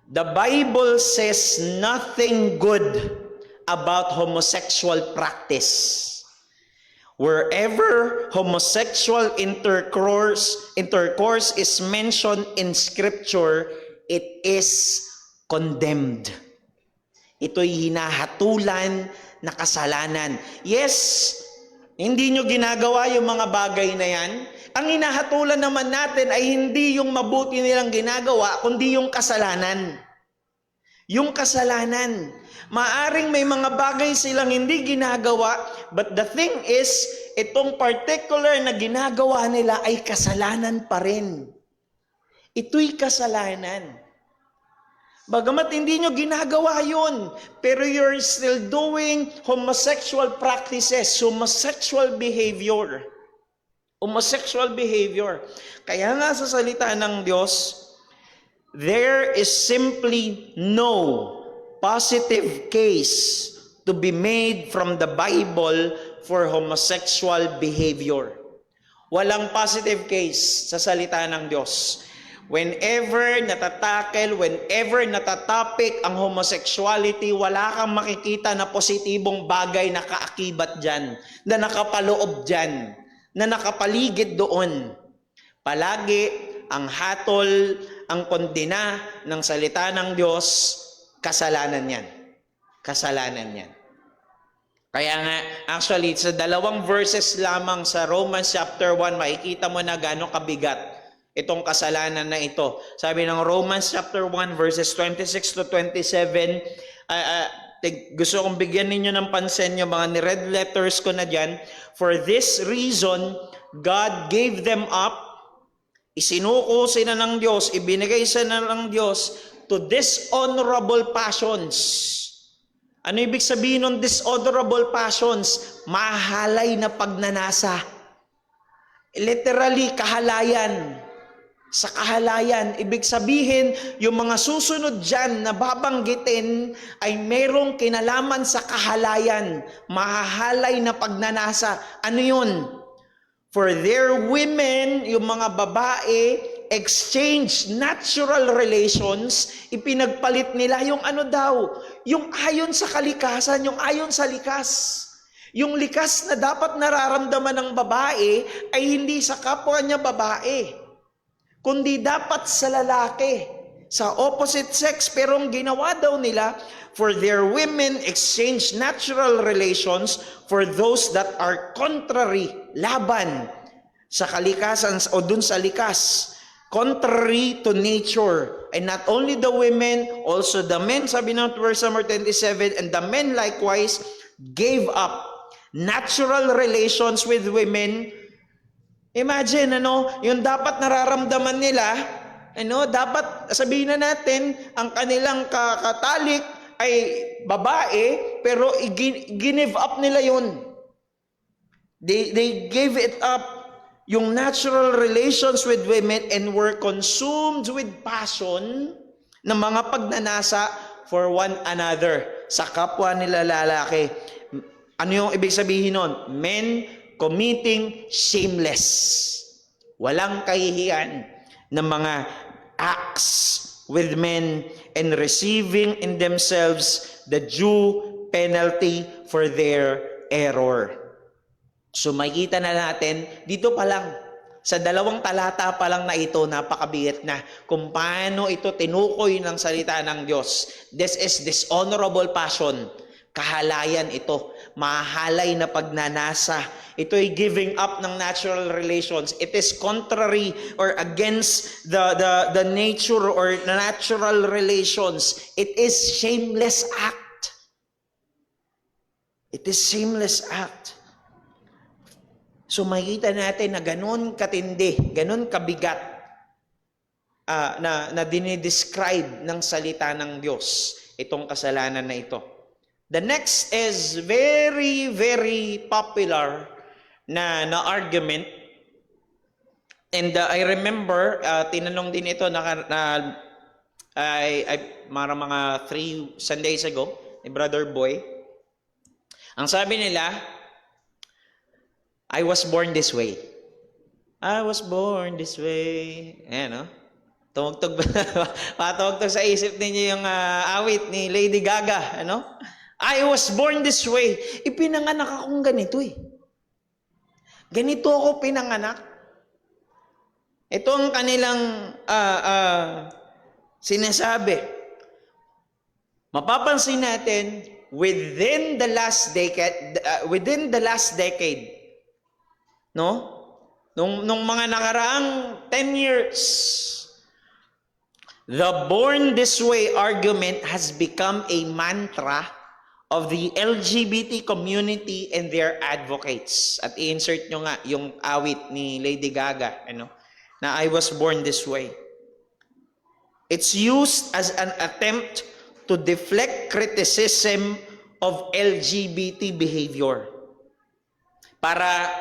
the Bible says nothing good about homosexual practice. Wherever homosexual intercourse is mentioned in Scripture, it is condemned. Ito'y hinahatulan na kasalanan. Yes, hindi nyo ginagawa yung mga bagay na yan. Ang hinahatulan naman natin ay hindi yung mabuti nilang ginagawa, kundi yung kasalanan. Yung kasalanan. Maaring may mga bagay silang hindi ginagawa, but the thing is, itong particular na ginagawa nila ay kasalanan pa rin. Ito'y kasalanan. Bagamat hindi nyo ginagawa yun, pero you're still doing homosexual practices, homosexual behavior. Homosexual behavior. Kaya nga sa salita ng Diyos, there is simply no positive case to be made from the Bible for homosexual behavior. Walang positive case sa salita ng Diyos. Whenever natatakel, whenever natatopic ang homosexuality, wala kang makikita na positibong bagay na kaakibat dyan, na nakapaloob dyan, na nakapaligid doon. Palagi ang hatol, ang kondena ng salita ng Diyos, kasalanan yan. Kasalanan yan. Kaya nga, actually, sa 2 verses lamang sa Romans chapter 1, makikita mo na gano'ng kabigat itong kasalanan na ito. Sabi ng Romans chapter 1 verses 26 to 27, gusto kong bigyan ninyo ng pansin yung mga ni-red letters ko na dyan. For this reason, God gave them up, isinuko sila ng Diyos, ibinigay sila ng Diyos to dishonorable passions. Ano ibig sabihin ng dishonorable passions? Mahalay na pagnanasa. Literally, kahalayan. Sa kahalayan, ibig sabihin, yung mga susunod dyan na babanggitin ay merong kinalaman sa kahalayan, mahahalay na pagnanasa. Ano yun? For their women, yung mga babae, exchange natural relations, ipinagpalit nila yung ano daw, yung ayon sa kalikasan, yung ayon sa likas. Yung likas na dapat nararamdaman ng babae ay hindi sa kapwa niya babae, kundi dapat sa lalaki. sa opposite sex, pero ang ginawa daw nila, for their women exchange natural relations for those that are contrary, laban sa kalikasan o dun sa likas, contrary to nature. And not only the women, also the men, sabi ng verse number 27, and the men likewise gave up natural relations with women. Imagine, yung dapat nararamdaman nila, dapat sabihin na natin, ang kanilang kakatalik ay babae, pero give up nila yun. They gave it up, yung natural relations with women, and were consumed with passion ng mga pagnanasa for one another, sa kapwa nila lalaki. Ano yung ibig sabihin nun? Men committing shameless, walang kahihiyan ng mga acts with men, and receiving in themselves the due penalty for their error. So makikita na natin, dito pa lang, sa 2 talata pa lang na ito, napakabigat na kung paano ito tinukoy ng salita ng Diyos. This is dishonorable passion. Kahalayan ito. Mahalay na pagnanasa. Ito ay giving up ng natural relations. It is contrary or against the nature or the natural relations. It is shameless act. It is shameless act. So makikita natin na ganon katindi, ganon kabigat na dinidescribe ng salita ng Diyos itong kasalanan na ito. The next is very, very popular na argument. And I remember, tinanong din ito mga 3 Sundays ago ni Brother Boy. Ang sabi nila, I was born this way. I was born this way. Ayan, no? Patugtog sa isip ninyo yung awit ni Lady Gaga. Ano? I was born this way. Ipinanganak akong ganito eh. Ganito ako pinanganak. Ito ang kanilang sinasabi. Mapapansin natin, within the last decade, no? Nung mga nakaraang 10 years, the born this way argument has become a mantra of the LGBT community and their advocates. At i-insert nyo nga yung awit ni Lady Gaga, na I was born this way. It's used as an attempt to deflect criticism of LGBT behavior. Para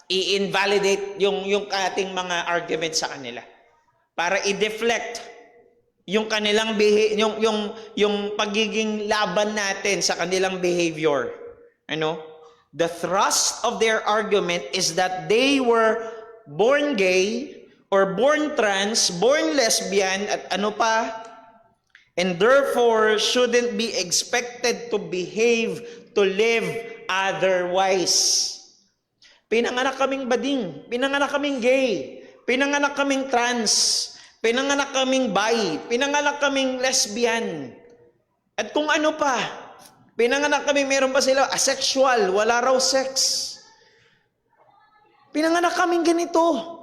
i-invalidate yung ating mga arguments sa kanila. Para i-deflect yung kanilang yung pagiging laban natin sa kanilang behavior. The thrust of their argument is that they were born gay or born trans, born lesbian at and therefore shouldn't be expected to behave, to live otherwise. Pinanganak kaming bading, pinanganak kaming gay, pinanganak kaming trans, pinanganak kaming bi, pinanganak kaming lesbian. At kung ano pa, pinanganak kami, meron pa sila asexual, wala raw sex. Pinanganak kaming ganito.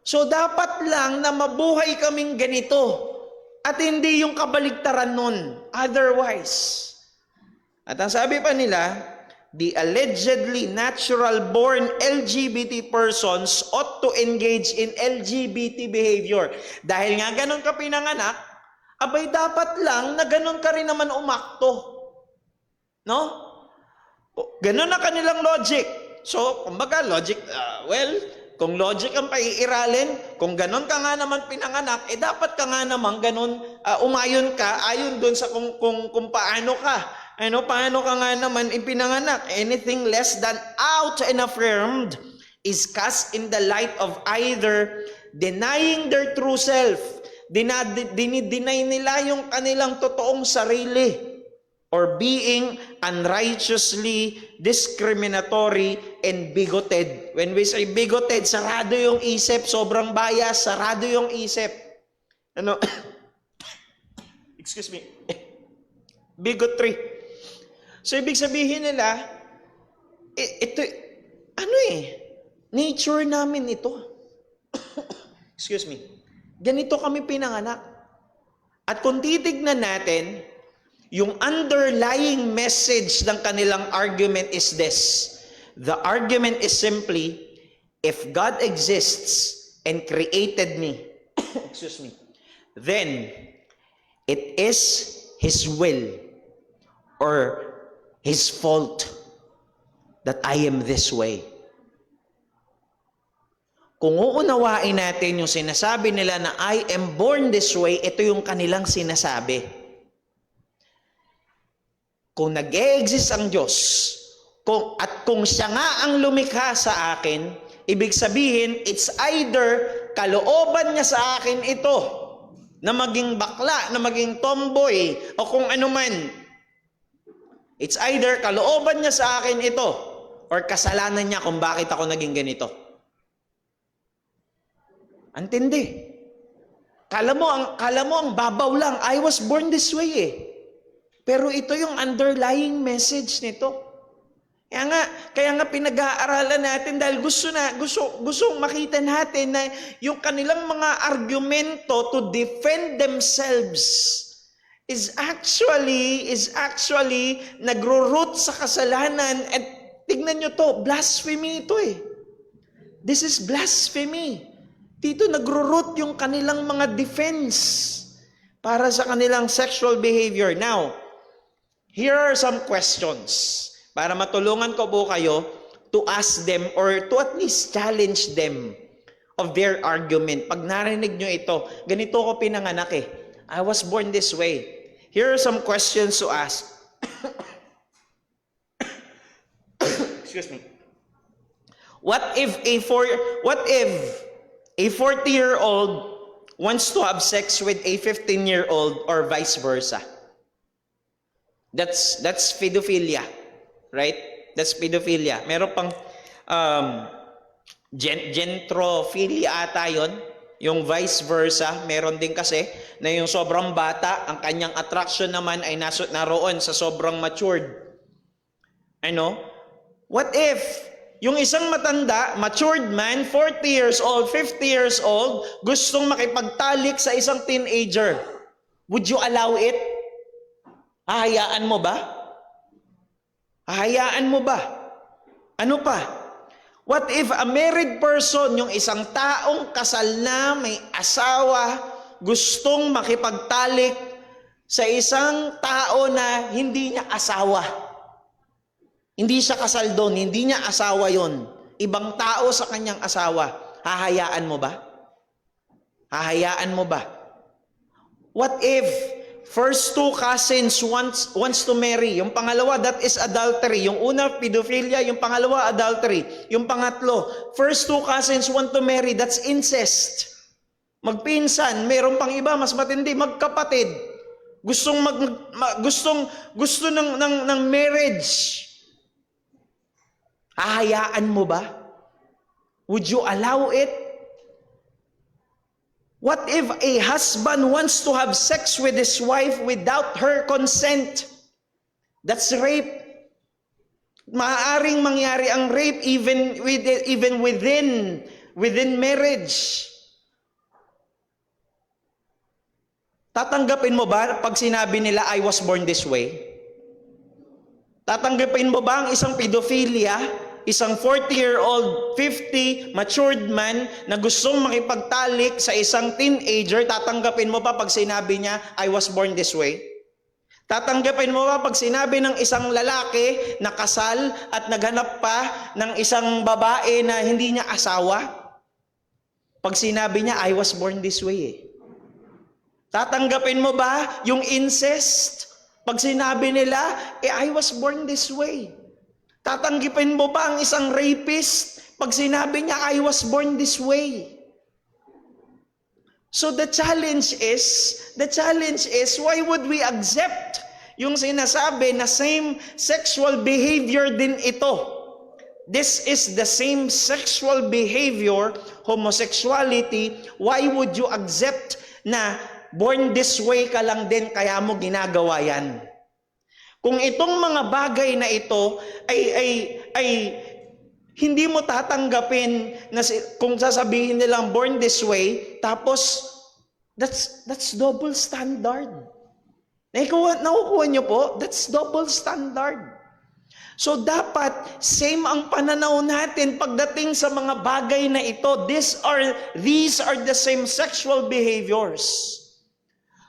So dapat lang na mabuhay kaming ganito. At hindi yung kabaligtaran nun. Otherwise. At ang sabi pa nila, the allegedly natural-born LGBT persons ought to engage in LGBT behavior. Dahil nga ganun ka pinanganak, abay dapat lang na ganun ka rin naman umakto. No? Ganun na kanilang logic. So, kumbaga, logic, kung logic ang paiiralin, kung ganun ka nga naman pinanganak, dapat ka nga naman ganun, umayon ka, ayon dun sa kung paano ka. Paano ka nga naman ipinanganak? Anything less than out and affirmed is cast in the light of either denying their true self, dinideny nila yung kanilang totoong sarili, or being unrighteously discriminatory and bigoted. When we say bigoted, sarado yung isip, sobrang bias, sarado yung isip. excuse me, bigotry. So ibig sabihin nila, ito, nature namin ito. Excuse me. Ganito kami pinanganak. At kung titignan natin, yung underlying message ng kanilang argument is this. The argument is simply, if God exists and created me, excuse me, then it is His will or His fault that I am this way. Kung uunawain natin yung sinasabi nila na I am born this way, ito yung kanilang sinasabi. Kung nag-e-exist ang Diyos, kung siya nga ang lumikha sa akin, ibig sabihin, it's either kalooban niya sa akin ito, na maging bakla, na maging tomboy, o kung ano man. It's either kalooban niya sa akin ito, or kasalanan niya kung bakit ako naging ganito. Antindi. Kala mo ang babaw lang. I was born this way eh. Pero ito yung underlying message nito. Kaya nga pinag-aaralan natin dahil gusto makita natin na yung kanilang mga argumento to defend themselves is actually nagro-root sa kasalanan. At tignan nyo to, blasphemy ito eh. This is blasphemy. Dito nagro-root yung kanilang mga defense para sa kanilang sexual behavior. Now, here are some questions para matulungan ko po kayo to ask them or to at least challenge them of their argument. Pag narinig nyo ito, ganito ko pinanganak eh. I was born this way. Here are some questions to ask. Excuse me. What if a 40-year-old wants to have sex with a 15-year-old or vice versa? That's pedophilia, right? That's pedophilia. Meron pang gentrophilia ata yun. Yung vice versa, meron din kasi na yung sobrang bata, ang kanyang attraction naman ay naroon sa sobrang matured. What if yung isang matanda, matured man, 40 years old, 50 years old, gustong makipagtalik sa isang teenager? Would you allow it? Hahayaan mo ba? Hahayaan mo ba? Ano pa? What if a married person, yung isang taong kasal na, may asawa, gustong makipagtalik sa isang tao na hindi niya asawa? Hindi siya kasal doon, hindi niya asawa yon. Ibang tao sa kanyang asawa. Hahayaan mo ba? Hahayaan mo ba? What if first two cousins wants to marry? Yung pangalawa, that is adultery. Yung una, pedophilia. Yung pangalawa, adultery. Yung pangatlo, first two cousins want to marry. That's incest. Magpinsan. Meron pang iba, mas matindi, magkapatid. Gusto ng marriage. Hahayaan mo ba? Would you allow it? What if a husband wants to have sex with his wife without her consent? That's rape. Maaaring mangyari ang rape even within marriage. Tatanggapin mo ba pag sinabi nila, I was born this way? Tatanggapin mo ba ang isang pedophilia, isang 40-year-old, 50, matured man na gustong makipagtalik sa isang teenager? Tatanggapin mo ba pag sinabi niya, I was born this way? Tatanggapin mo ba pag sinabi ng isang lalaki na kasal at naghanap pa ng isang babae na hindi niya asawa? Pag sinabi niya, I was born this way eh. Tatanggapin mo ba yung incest? Pag sinabi nila, I was born this way. Tatanggapin mo ba ang isang rapist? Pag sinabi niya, I was born this way. So the challenge is, why would we accept yung sinasabi na same sexual behavior din ito? This is the same sexual behavior, homosexuality. Why would you accept na born this way ka lang din, kaya mo ginagawa yan. Kung itong mga bagay na ito ay hindi mo tatanggapin na kung sasabihin nilang born this way, tapos that's double standard. Nakukuha niyo po? That's double standard. So dapat same ang pananaw natin pagdating sa mga bagay na ito. These are the same sexual behaviors.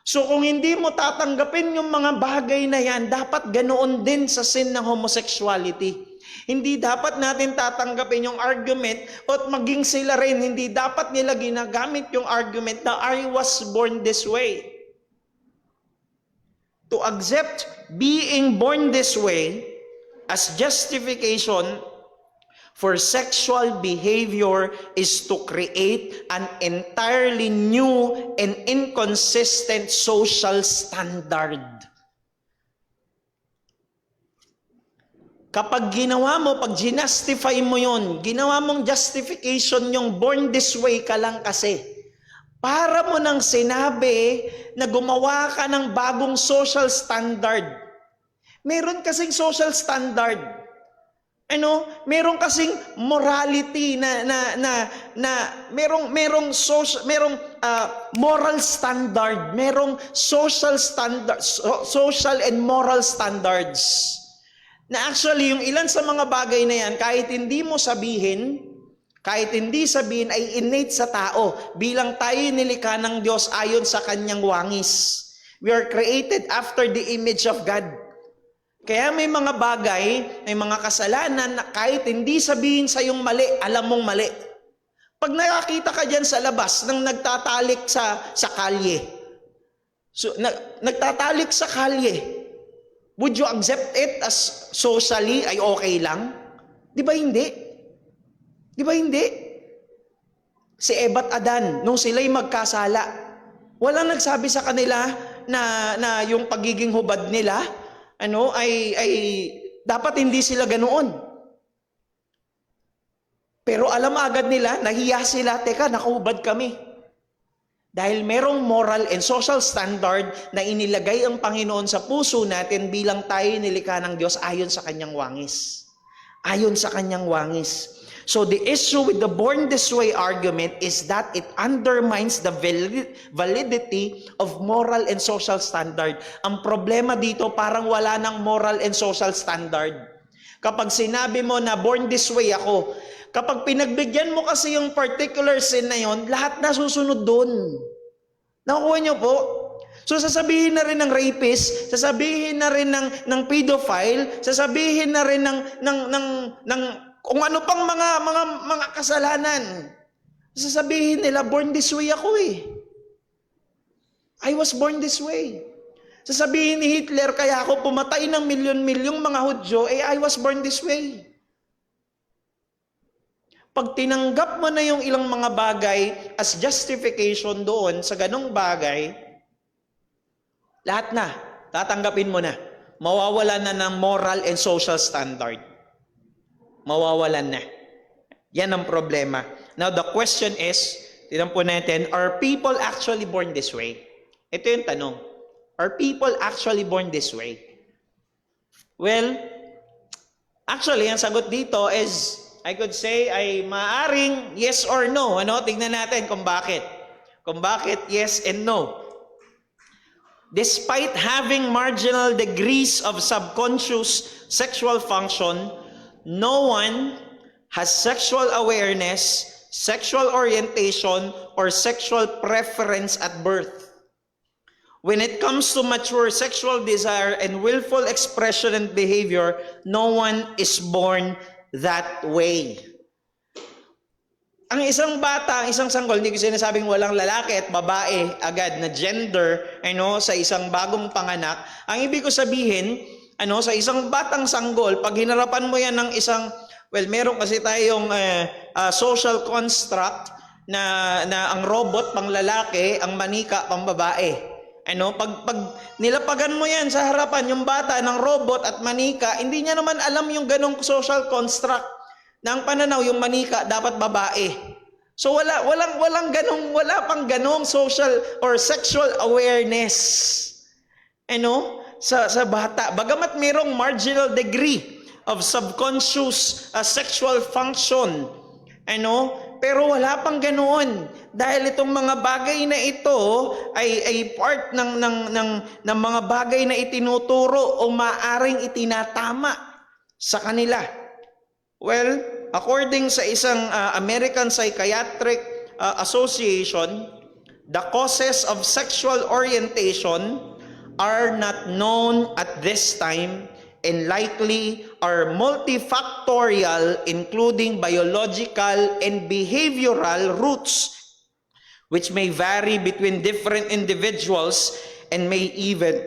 So kung hindi mo tatanggapin yung mga bagay na yan, dapat ganoon din sa sin ng homosexuality. Hindi dapat natin tatanggapin yung argument at maging sila rin, hindi dapat nila ginagamit yung argument na I was born this way. To accept being born this way as justification for sexual behavior is to create an entirely new and inconsistent social standard. Kapag ginawa mo, pag ginastify mo yun, ginawa mong justification yung born this way ka lang kasi, para mo nang sinabi na gumawa ka ng bagong social standard. Meron kasing social standard. Meron kasing morality merong moral standard, merong social standard, social and moral standards. Na actually yung ilan sa mga bagay na yan, kahit hindi sabihin ay innate sa tao bilang tayo nilikha ng Diyos ayon sa kanyang wangis. We are created after the image of God. Kaya may mga bagay, may mga kasalanan na kahit hindi sabihin sa yung mali, alam mong mali. Pag nakakita ka dyan sa labas ng nagtatalik sa kalye, nagtatalik sa kalye, would you accept it as socially ay okay lang? Di ba hindi? Di ba hindi? Si Eva at Adan, nung sila'y magkasala, walang nagsabi sa kanila na yung pagiging hubad nila, ay dapat hindi sila ganoon. Pero alam agad nila, nahiya sila, teka, nakahubad kami. Dahil merong moral and social standard na inilagay ang Panginoon sa puso natin bilang tayo nilikha ng Diyos ayon sa kanyang wangis. Ayon sa kanyang wangis. So the issue with the born this way argument is that it undermines the validity of moral and social standard. Ang problema dito, parang wala ng moral and social standard. Kapag sinabi mo na born this way ako, kapag pinagbigyan mo kasi yung particular sin na yon, lahat na susunod doon. Nakukuha niyo po? So sasabihin na rin ng rapist, sasabihin na rin ng pedophile, sasabihin na rin ng kung ano pang mga kasalanan. Sasabihin nila, born this way ako eh. I was born this way. Sasabihin ni Hitler, kaya ako pumatay ng milyon-milyong mga Hudyo, I was born this way. Pag tinanggap mo na yung ilang mga bagay as justification doon sa ganong bagay, lahat na, tatanggapin mo na. Mawawalan na ng moral and social standard. Mawawalan na. Yan ang problema. Now the question is, tignan po natin, are people actually born this way? Ito yung tanong. Are people actually born this way? Well, actually, ang sagot dito is, I could say, ay maaring yes or no. Tignan natin kung bakit. Kung bakit yes and no. Despite having marginal degrees of subconscious sexual function, no one has sexual awareness, sexual orientation, or sexual preference at birth. When it comes to mature sexual desire and willful expression and behavior, no one is born that way. Ang isang bata, ang isang sanggol, hindi ko sinasabing walang lalaki at babae agad na gender, sa isang bagong panganak. Ang ibig ko sabihin, sa isang batang sanggol, pag hinarapan mo yan ng isang, meron kasi tayong social construct na ang robot pang lalaki, ang manika pang babae. Pag nilapagan mo yan sa harapan yung bata ng robot at manika, hindi niya naman alam yung ganong social construct na ang pananaw yung manika dapat babae. So wala pang ganong social or sexual awareness. Sa bata. Bagamat mayroong marginal degree of subconscious sexual function, pero wala pang ganoon. Dahil itong mga bagay na ito ay part ng mga bagay na itinuturo o maaring itinatama sa kanila. Well, according sa isang American Psychiatric Association, the causes of sexual orientation are not known at this time and likely are multifactorial, including biological and behavioral roots, which may vary between different individuals and may even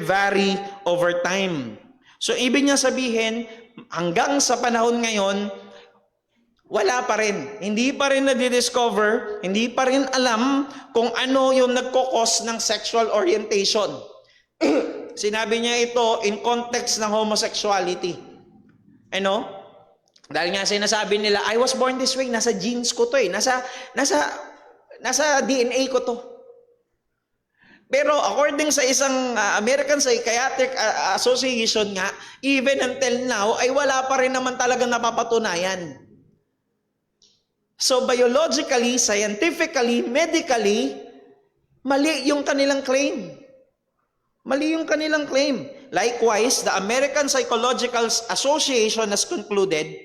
vary over time. So ibig niya sabihin, hanggang sa panahon ngayon, wala pa rin. Hindi pa rin na-discover, hindi pa rin alam kung ano yung nagkukos ng sexual orientation. Sinabi niya ito in context ng homosexuality. Dahil nga sinasabi nila, I was born this way, nasa genes ko to eh. Nasa DNA ko to. Pero according sa isang American Psychiatric Association nga, even until now, ay wala pa rin naman talagang napapatunayan. So biologically, scientifically, medically, mali yung kanilang claim. Mali yung kanilang claim. Likewise, the American Psychological Association has concluded,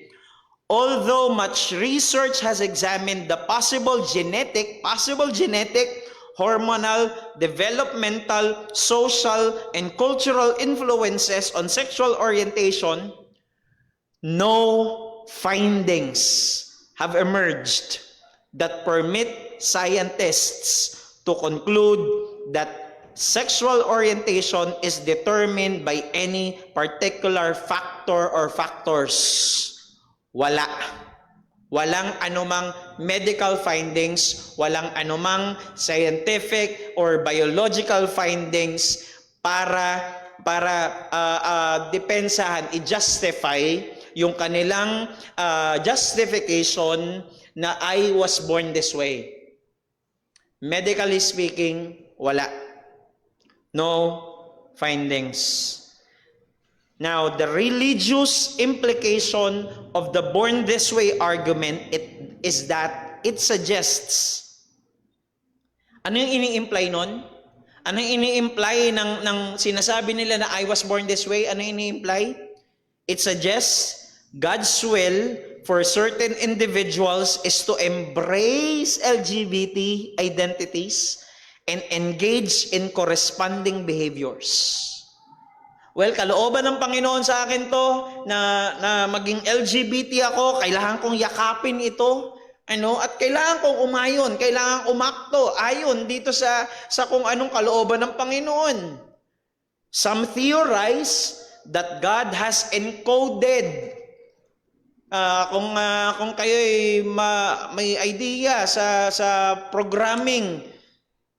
although much research has examined the possible genetic, hormonal, developmental, social, and cultural influences on sexual orientation, no findings have emerged that permit scientists to conclude that sexual orientation is determined by any particular factor or factors. Walang anumang medical findings, walang anumang scientific or biological findings para depensahan, i-justify yung kanilang justification na I was born this way. Medically speaking, wala. No findings. Now, the religious implication of the born this way argument is that it suggests. Ano yung ini-imply nun? Ano yung ini-imply ng sinasabi nila na I was born this way? Ano yung ini-imply? It suggests God's will for certain individuals is to embrace LGBT identities and engage in corresponding behaviors. Well, kalooban ng Panginoon sa akin to na maging LGBT ako, kailangan kong yakapin ito, at kailangan kong umayon, kailangan umakto ayon dito sa kung anong kalooban ng Panginoon. Some theorize that God has encoded. Kung kayo may idea sa programming,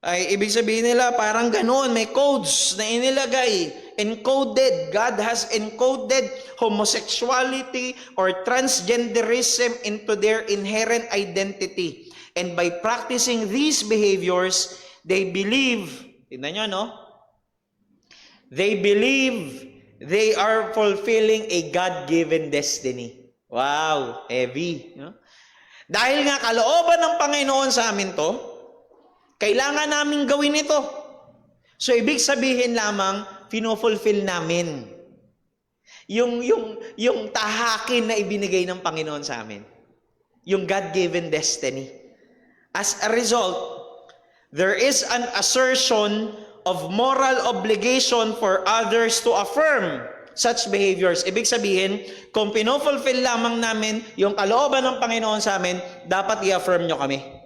ay ibig sabihin nila parang ganoon, may codes na inilagay. Encoded. God has encoded homosexuality or transgenderism into their inherent identity. And by practicing these behaviors, they believe, tignan nyo, no? They believe they are fulfilling a God-given destiny. Wow, heavy. No? Dahil nga kalooban ng Panginoon sa amin to, kailangan namin gawin ito. So, ibig sabihin lamang, pinofulfill namin yung tahakin na ibinigay ng Panginoon sa amin. Yung God-given destiny. As a result, there is an assertion of moral obligation for others to affirm such behaviors. Ibig sabihin, kung pinofulfill lamang namin yung kalooban ng Panginoon sa amin, dapat i-affirm nyo kami.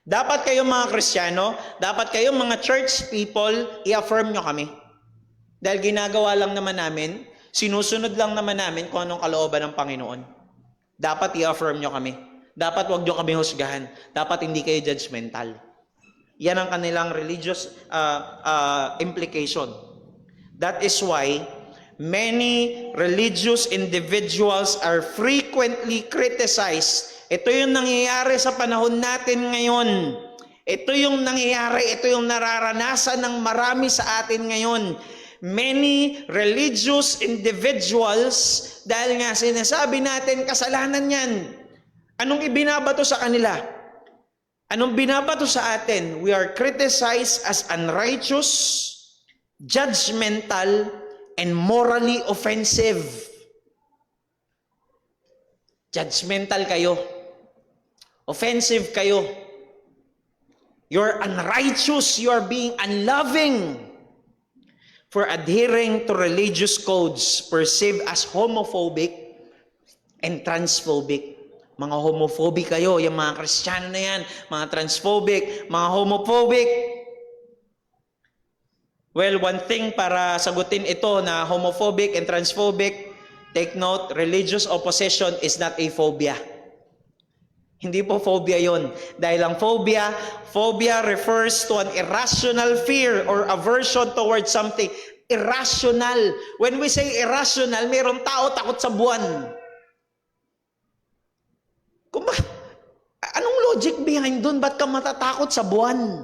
Dapat kayong mga Kristiyano, dapat kayong mga church people, i-affirm nyo kami. Dahil ginagawa lang naman namin, sinusunod lang naman namin kung anong kalooban ng Panginoon. Dapat i-affirm nyo kami. Dapat wag nyo kami husgahan. Dapat hindi kayo judgmental. Yan ang kanilang religious implication. That is why Many religious individuals are frequently criticized. Ito yung nangyayari sa panahon natin ngayon. Ito yung nangyayari, ito yung nararanasan ng marami sa atin ngayon. Many religious individuals, dahil nga sinasabi natin, kasalanan yan. Anong ibinabato sa kanila? Anong binabato sa atin? We are criticized as unrighteous, judgmental, and morally offensive. Judgmental kayo. Offensive kayo. You're unrighteous. You are being unloving for adhering to religious codes perceived as homophobic and transphobic. Mga homophobic kayo, yung mga Kristiyano na yan, mga transphobic, mga homophobic. Well, one thing para sagutin ito na homophobic and transphobic, take note, religious opposition is not a phobia. Hindi po phobia yon. Dahil ang phobia refers to an irrational fear or aversion towards something. Irrational. When we say irrational, mayroong tao takot sa buwan. Anong logic behind dun? Ba't ka matatakot sa buwan?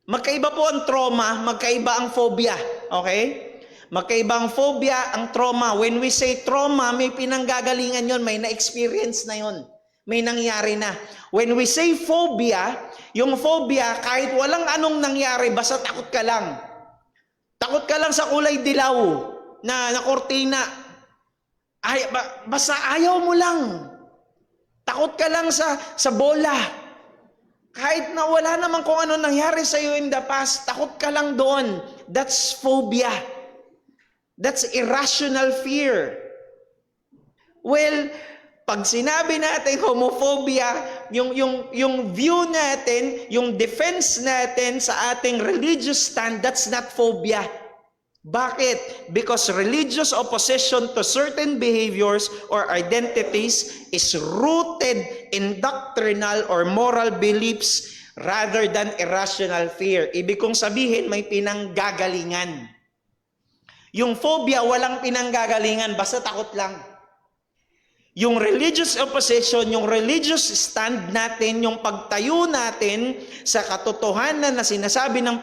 Magkaiba po ang trauma, magkaiba ang phobia. Okay? Magkaiba ang phobia, ang trauma. When we say trauma, may pinanggagalingan yon, may na-experience na yon. May nangyari na. When we say phobia, yung phobia, kahit walang anong nangyari, basta takot ka lang. Takot ka lang sa kulay dilaw na kortina. Basta ayaw mo lang. Takot ka lang sa bola. Kahit na wala naman kung ano nangyari sa iyo in the past, takot ka lang doon. That's phobia. That's irrational fear. Well, pag sinabi natin homophobia, yung view natin, yung defense natin sa ating religious stand, that's not phobia. Bakit? Because religious opposition to certain behaviors or identities is rooted in doctrinal or moral beliefs rather than irrational fear. Ibig kong sabihin, may pinanggagalingan. Yung phobia, walang pinanggagalingan, basta takot lang. Yung religious opposition, yung religious stand natin, yung pagtayo natin sa katotohanan na sinasabi ng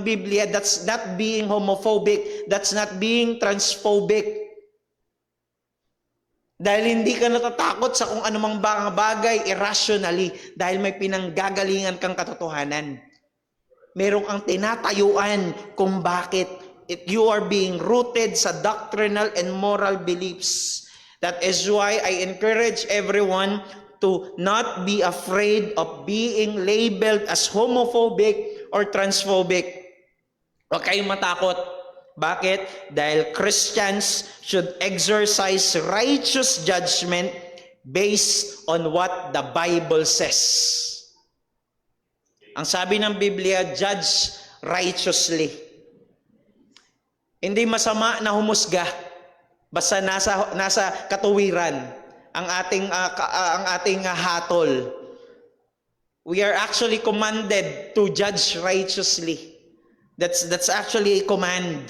Biblia, that's not being homophobic, that's not being transphobic. Dahil hindi ka natatakot sa kung anumang bagay irrationally, dahil may pinanggagalingan kang katotohanan. Meron kang tinatayuan kung bakit you are being rooted sa doctrinal and moral beliefs. That is why I encourage everyone to not be afraid of being labeled as homophobic or transphobic. Huwag kayong matakot. Bakit? Dahil Christians should exercise righteous judgment based on what the Bible says. Ang sabi ng Biblia, judge righteously. Hindi masama na humusga. Basta nasa katuwiran ang ating hatol. We are actually commanded to judge righteously. That's actually a command.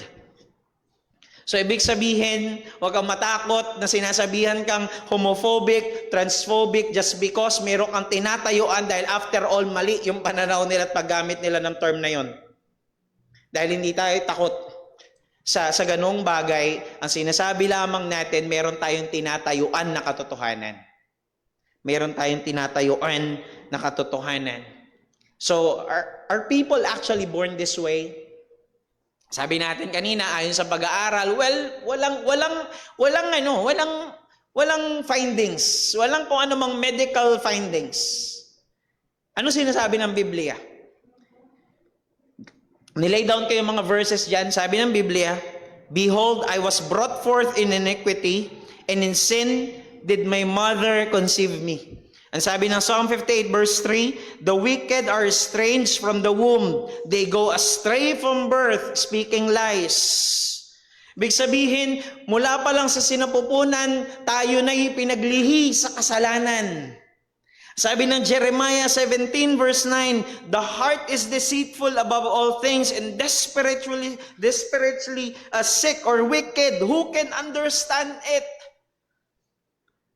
So ibig sabihin, huwag kang matakot na sinasabihan kang homophobic, transphobic just because meron kang tinatayuan dahil after all mali yung pananaw nila at paggamit nila ng term na yon. Dahil hindi tayo takot sa ganong bagay, ang sinasabi lamang natin, meron tayong tinatayuan na katotohanan. Meron tayong tinatayuan na katotohanan. So, are people actually born this way? Sabi natin kanina, ayon sa pag-aaral, well, walang findings. Walang kung anumang medical findings. Ano sinasabi ng Biblia? Nilay down ko yung mga verses dyan. Sabi ng Biblia, behold, I was brought forth in iniquity, and in sin did my mother conceive me. Ang sabi ng Psalm 58 verse 3, the wicked are estranged from the womb. They go astray from birth, speaking lies. Ibig sabihin, mula pa lang sa sinapupunan, tayo na'y pinaglihi sa kasalanan. Sabi ng Jeremiah 17 verse 9, the heart is deceitful above all things and desperately sick or wicked. Who can understand it?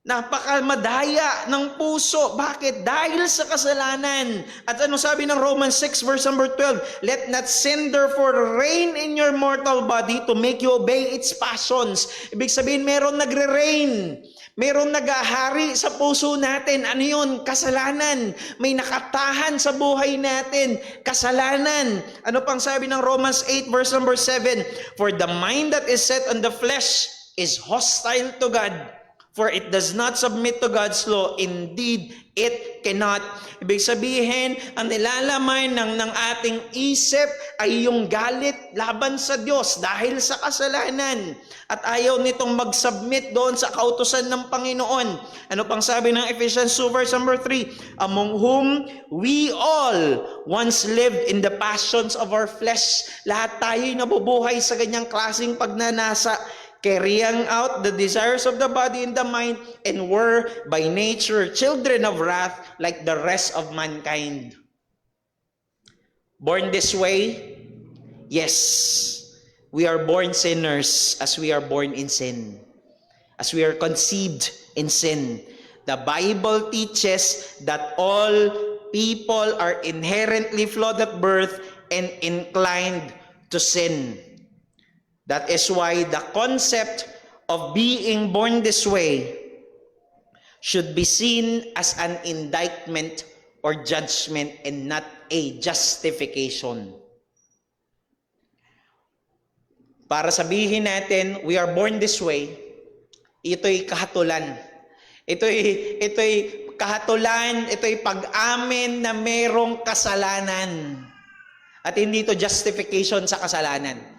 Napakamadaya ng puso. Bakit? Dahil sa kasalanan. At ano sabi ng Romans 6 verse number 12? Let not sin therefore reign in your mortal body to make you obey its passions. Ibig sabihin, meron nagre-reign. Meron nag-ahari sa puso natin. Ano yun? Kasalanan. May nakatahan sa buhay natin. Kasalanan. Ano pang sabi ng Romans 8 verse number 7? For the mind that is set on the flesh is hostile to God. For it does not submit to God's law. Indeed, it cannot. Ibig sabihin, ang nilalaman ng ating isip ay yung galit laban sa Diyos dahil sa kasalanan. At ayaw nitong mag-submit doon sa kautusan ng Panginoon. Ano pang sabi ng Ephesians 2 verse number 3? Among whom we all once lived in the passions of our flesh. Lahat tayo'y nabubuhay sa ganyang klaseng pagnanasa, carrying out the desires of the body and the mind, and were by nature children of wrath like the rest of mankind. Born this way? Yes. We are born sinners as we are born in sin. As we are conceived in sin. The Bible teaches that all people are inherently flawed at birth and inclined to sin. That is why the concept of being born this way should be seen as an indictment or judgment and not a justification. Para sabihin natin, we are born this way, ito'y kahatulan. Ito'y kahatulan, ito'y pag-amin na merong kasalanan. At hindi ito justification sa kasalanan.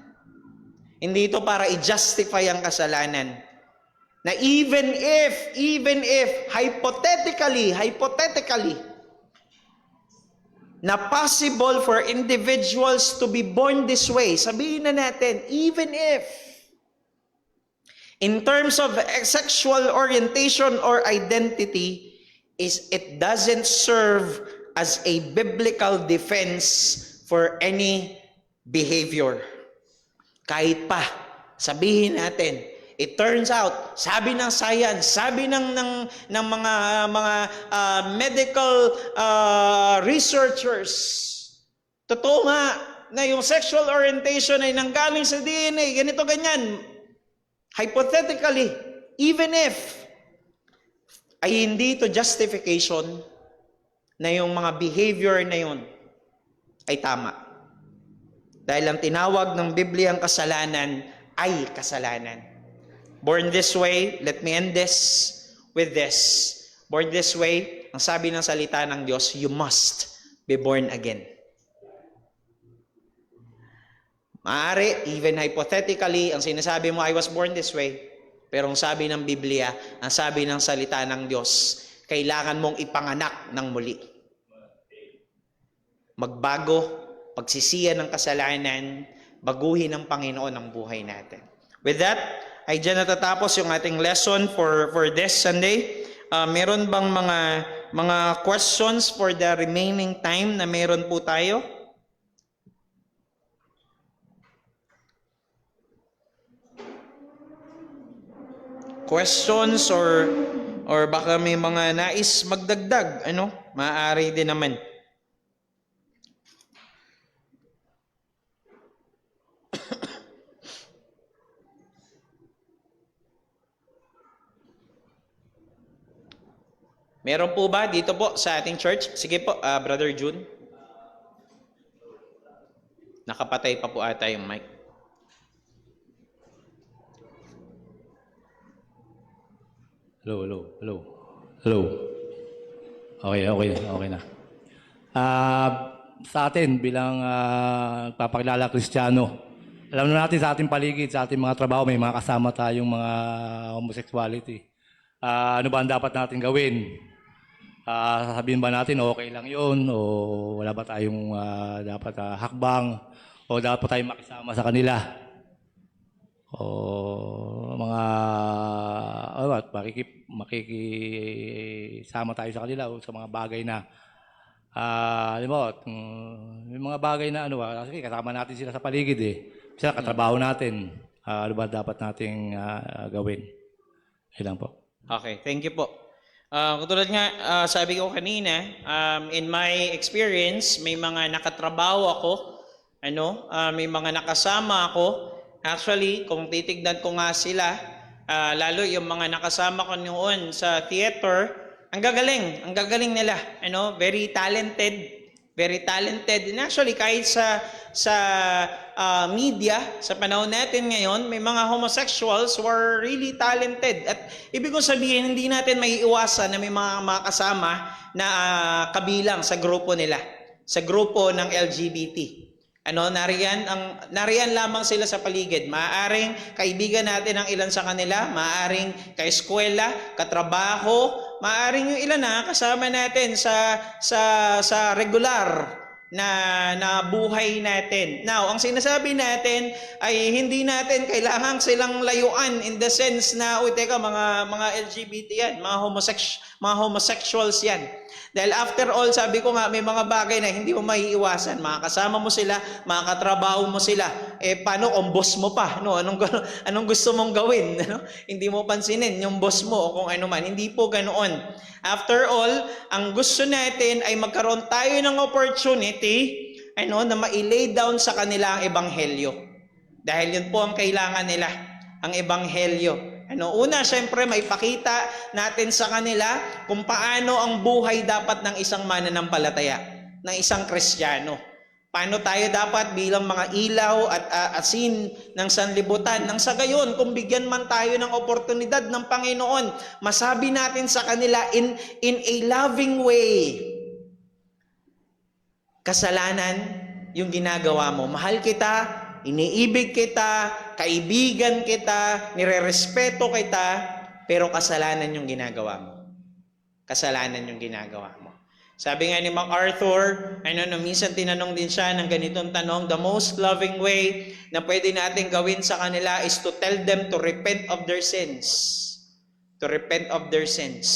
Hindi ito para i-justify ang kasalanan. Na even if, hypothetically, na possible for individuals to be born this way, sabihin na natin, even if, in terms of sexual orientation or identity, it doesn't serve as a biblical defense for any behavior. Kahit pa, sabihin natin, it turns out, sabi ng science, sabi ng mga medical researchers, totoo nga na yung sexual orientation ay nanggaling sa DNA, ganito, ganyan. Hypothetically, even if, ay hindi ito justification na yung mga behavior na yun ay tama. Dahil ang tinawag ng Biblia ang kasalanan ay kasalanan. Born this way, let me end this with this. Born this way, ang sabi ng salita ng Diyos, you must be born again. Maaari, even hypothetically, ang sinasabi mo, I was born this way. Pero ang sabi ng Biblia, ang sabi ng salita ng Diyos, kailangan mong ipanganak ng muli. Magbago, pagsisiyan ng kasalanan, baguhin ng Panginoon ang buhay natin. With that, ay dyan natatapos yung ating lesson for this Sunday. Meron bang mga questions for the remaining time na meron po tayo? Questions or baka may mga nais magdagdag, maaari din naman. Meron po ba dito po sa ating church? Sige po, Brother June. Nakapatay pa po ata yung mic. Hello. Okay na. Sa atin bilang papakilala Kristiyano, alam na natin sa ating paligid, sa ating mga trabaho, may mga kasama tayong mga homosexuality. Ano ba ang dapat natin gawin? Sasabihin ba natin okay lang yun o wala ba tayong dapat hakbang o dapat tayong makisama sa kanila? O mga makikisama tayo sa kanila o sa mga bagay na alam mo, yung mga bagay na kasi kasama natin sila sa paligid eh. Sila katrabaho natin. Ano ba dapat nating gawin? Yun lang po. Okay, thank you po. Katulad nga, sabi ko kanina, in my experience, may mga nakatrabaho ako, may mga nakasama ako. Actually, kung titignan ko nga sila, lalo yung mga nakasama ko noon sa theater, ang gagaling nila, very talented. Very talented. And actually, kahit sa media, sa panahon natin ngayon, may mga homosexuals who are really talented. At ibig kong sabihin, hindi natin may iwasan na may mga kasama na kabilang sa grupo nila, sa grupo ng LGBT. Nariyan lamang sila sa paligid. Maaaring kaibigan natin ang ilan sa kanila, maaaring kaeskwela, katrabaho, maaaring yung ilan na kasama natin sa regular na buhay natin. Now, ang sinasabi natin ay hindi natin kailangan silang layuan in the sense na, teka, mga LGBT yan, mga homosexuals yan. Dahil after all, sabi ko nga, may mga bagay na hindi mo maiiwasan. Makakasama mo sila, makakatrabaho mo sila. Paano kung boss mo pa? Anong gusto mong gawin? Hindi mo pansinin yung boss mo o kung ano man. Hindi po ganoon. After all, ang gusto natin ay magkaroon tayo ng opportunity na ma-lay down sa kanila ang ebanghelyo. Dahil yun po ang kailangan nila, ang ebanghelyo. Una, syempre, may pakita natin sa kanila kung paano ang buhay dapat ng isang mananampalataya, ng isang Kristiyano. Paano tayo dapat bilang mga ilaw at asin ng sanlibutan. Nang sa gayon, kung bigyan man tayo ng oportunidad ng Panginoon, masabi natin sa kanila in a loving way, kasalanan yung ginagawa mo. Mahal kita, iniibig kita, kaibigan kita, nirerespeto kita, pero kasalanan yung ginagawa mo. Kasalanan yung ginagawa mo. Sabi nga ni MacArthur, minsan tinanong din siya ng ganitong tanong, the most loving way na pwede natin gawin sa kanila is to tell them to repent of their sins. To repent of their sins.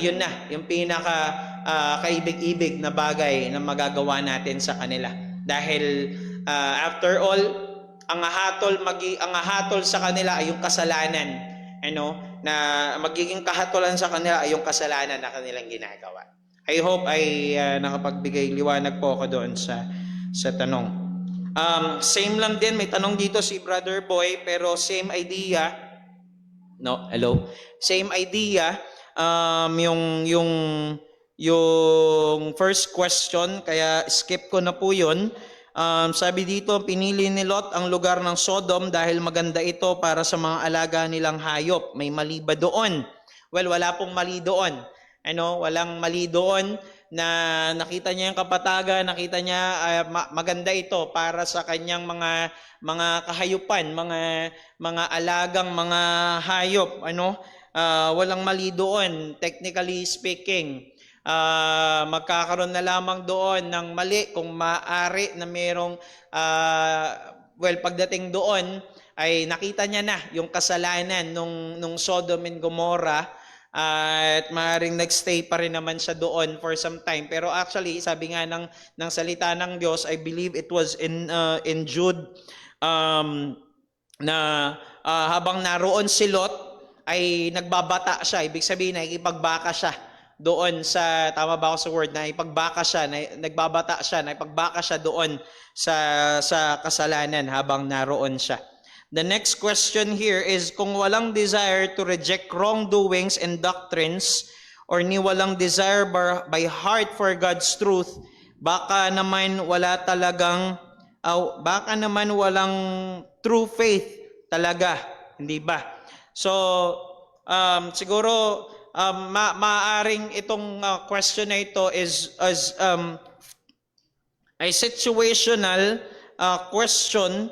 Yun na, yung pinaka kaibig-ibig na bagay na magagawa natin sa kanila. Dahil after all, ang hatol sa kanila ay yung kasalanan, na magiging kahatulan sa kanila ay yung kasalanan na kanilang ginagawa. I hope ay nakapagbigay liwanag po ako doon sa tanong. Same lang din, may tanong dito si Brother Boy, pero same idea. No, hello. Same idea. Yung first question, kaya skip ko na po yun. Sabi dito, pinili ni Lot ang lugar ng Sodom dahil maganda ito para sa mga alaga nilang hayop. May mali ba doon? Well, wala pong mali doon. Walang mali doon na nakita niya yung kapatagan, nakita niya maganda ito para sa kanyang mga kahayupan, mga alagang mga hayop. Walang mali doon, technically speaking. Magkakaroon na lamang doon ng mali kung maaari na merong pagdating doon ay nakita niya na yung kasalanan nung Sodom and Gomorrah, at maaaring nagstay pa rin naman siya doon for some time. Pero actually, sabi nga ng salita ng Diyos, I believe it was in Jude, na habang naroon si Lot ay nagbabata siya. Ibig sabihin, nakikipagbaka siya doon sa, tama ba ako sa word, na ipagbaka siya, nagbabata siya, na ipagbaka siya doon sa kasalanan habang naroon siya. The next question here is, kung walang desire to reject wrongdoings and doctrines, or ni walang desire by heart for God's truth, baka naman walang true faith talaga, hindi ba? So, siguro, maaaring itong question na ito is a situational question.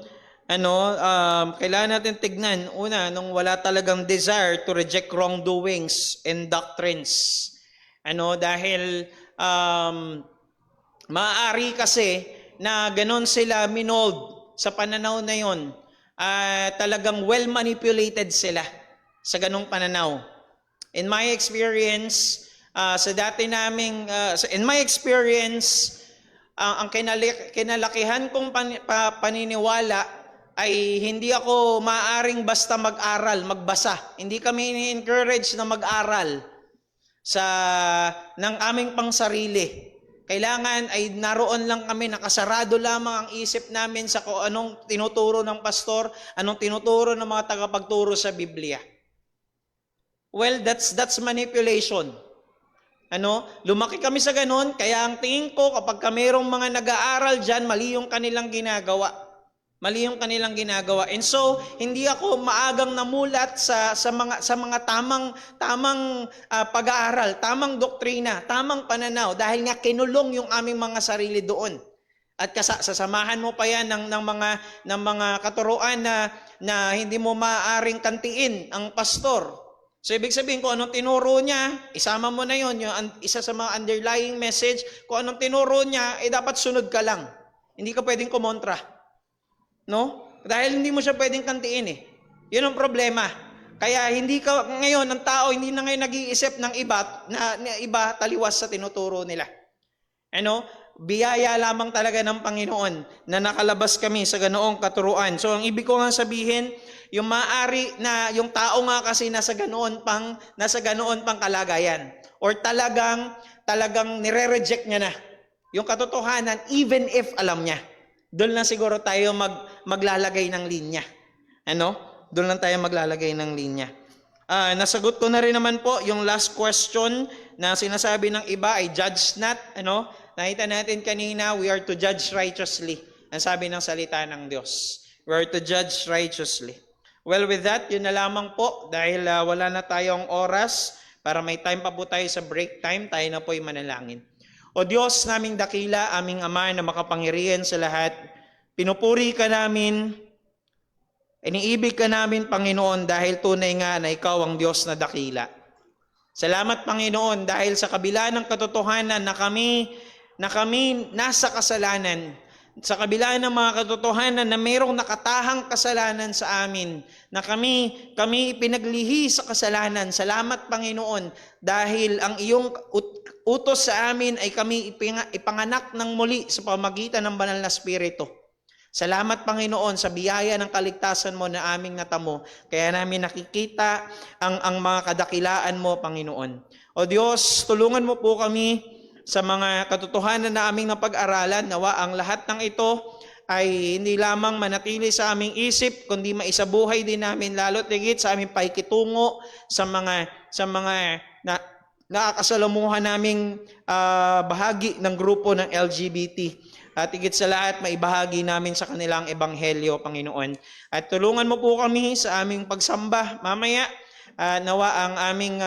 Kailangan natin tignan una nung wala talagang desire to reject wrongdoings and doctrines. Dahil maaari kasi na ganon sila minold sa pananaw na yon. talagang well manipulated sila sa ganong pananaw. In my experience, in my experience, ang kinalakihan kong paniniwala ay hindi ako maaring basta mag-aral, magbasa. Hindi kami ini-encourage na mag-aral ng aming pangsarili. Kailangan ay naroon lang kami, nakasarado lamang ang isip namin sa kung anong tinuturo ng pastor, anong tinuturo ng mga tagapagturo sa Biblia. Well, that's manipulation. Lumaki kami sa ganun, kaya ang tingin ko kapag mayroong mga nag-aaral dyan, mali yung kanilang ginagawa. Mali yung kanilang ginagawa. And so, hindi ako maagang namulat sa mga tamang pag-aaral, tamang doktrina, tamang pananaw dahil nga kinulong yung aming mga sarili doon. At sasamahan mo pa yan ng mga katuruan na hindi mo maaaring kantiin ang pastor. So, ibig sabihin, kung anong tinuro niya, isama mo na yon, yung isa sa mga underlying message, kung anong tinuro niya, dapat sunod ka lang. Hindi ka pwedeng kumontra. No? Dahil hindi mo siya pwedeng kantiin eh. Yun ang problema. Kaya ngayon, ang tao, hindi na ngayon nag-iisip ng iba, na iba taliwas sa tinuturo nila. Biyaya lamang talaga ng Panginoon na nakalabas kami sa ganoong katuruan. So, ang ibig ko nga sabihin, yung maaari na yung tao nga kasi nasa ganoon pang kalagayan or talagang nire-reject niya na yung katotohanan even if alam niya. Doon lang siguro tayo maglalagay ng linya. Doon lang tayo maglalagay ng linya. Nasagot ko na rin naman po yung last question na sinasabi ng iba ay judge not. Nakita natin kanina, we are to judge righteously. Ang sabi ng salita ng Diyos. We are to judge righteously. Well, with that, yun na lamang po. Dahil wala na tayong oras para may time pa po tayo sa break time, tayo na po'y manalangin. O Diyos naming dakila, aming Ama na makapangyarihan sa lahat, pinupuri ka namin, iniibig ka namin, Panginoon, dahil tunay nga na Ikaw ang Diyos na dakila. Salamat, Panginoon, dahil sa kabila ng katotohanan na kami nasa kasalanan, sa kabila ng mga katotohanan na mayroong nakatahang kasalanan sa amin, na kami pinaglihi sa kasalanan. Salamat, Panginoon, dahil ang iyong utos sa amin ay kami ipanganak ng muli sa pamagitan ng banal na Espiritu. Salamat, Panginoon, sa biyaya ng kaligtasan mo na aming natamo. Kaya namin nakikita ang mga kadakilaan mo, Panginoon. O Diyos, tulungan mo po kami sa mga katotohanan na aming napag-aralan. Nawa ang lahat ng ito ay hindi lamang manatili sa aming isip, kundi maisabuhay din namin lalo't higit sa aming paikitungo sa mga nakakasalamuhan naming bahagi ng grupo ng LGBT. At higit sa lahat, maibahagi namin sa kanilang ebanghelyo, Panginoon. At tulungan mo po kami sa aming pagsamba mamaya. Nawa ang aming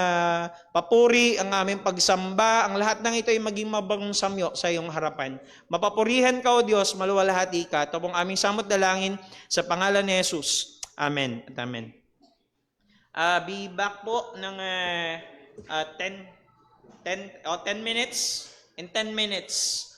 papuri, ang aming pagsamba, ang lahat ng ito ay maging mabagong samyo sa iyong harapan. Mapapurihan ka, O Diyos, maluwalhati ka. Ito pong aming samot dalangin sa pangalan ni Jesus. Amen at amen. Be back po ng 10 minutes. In 10 minutes,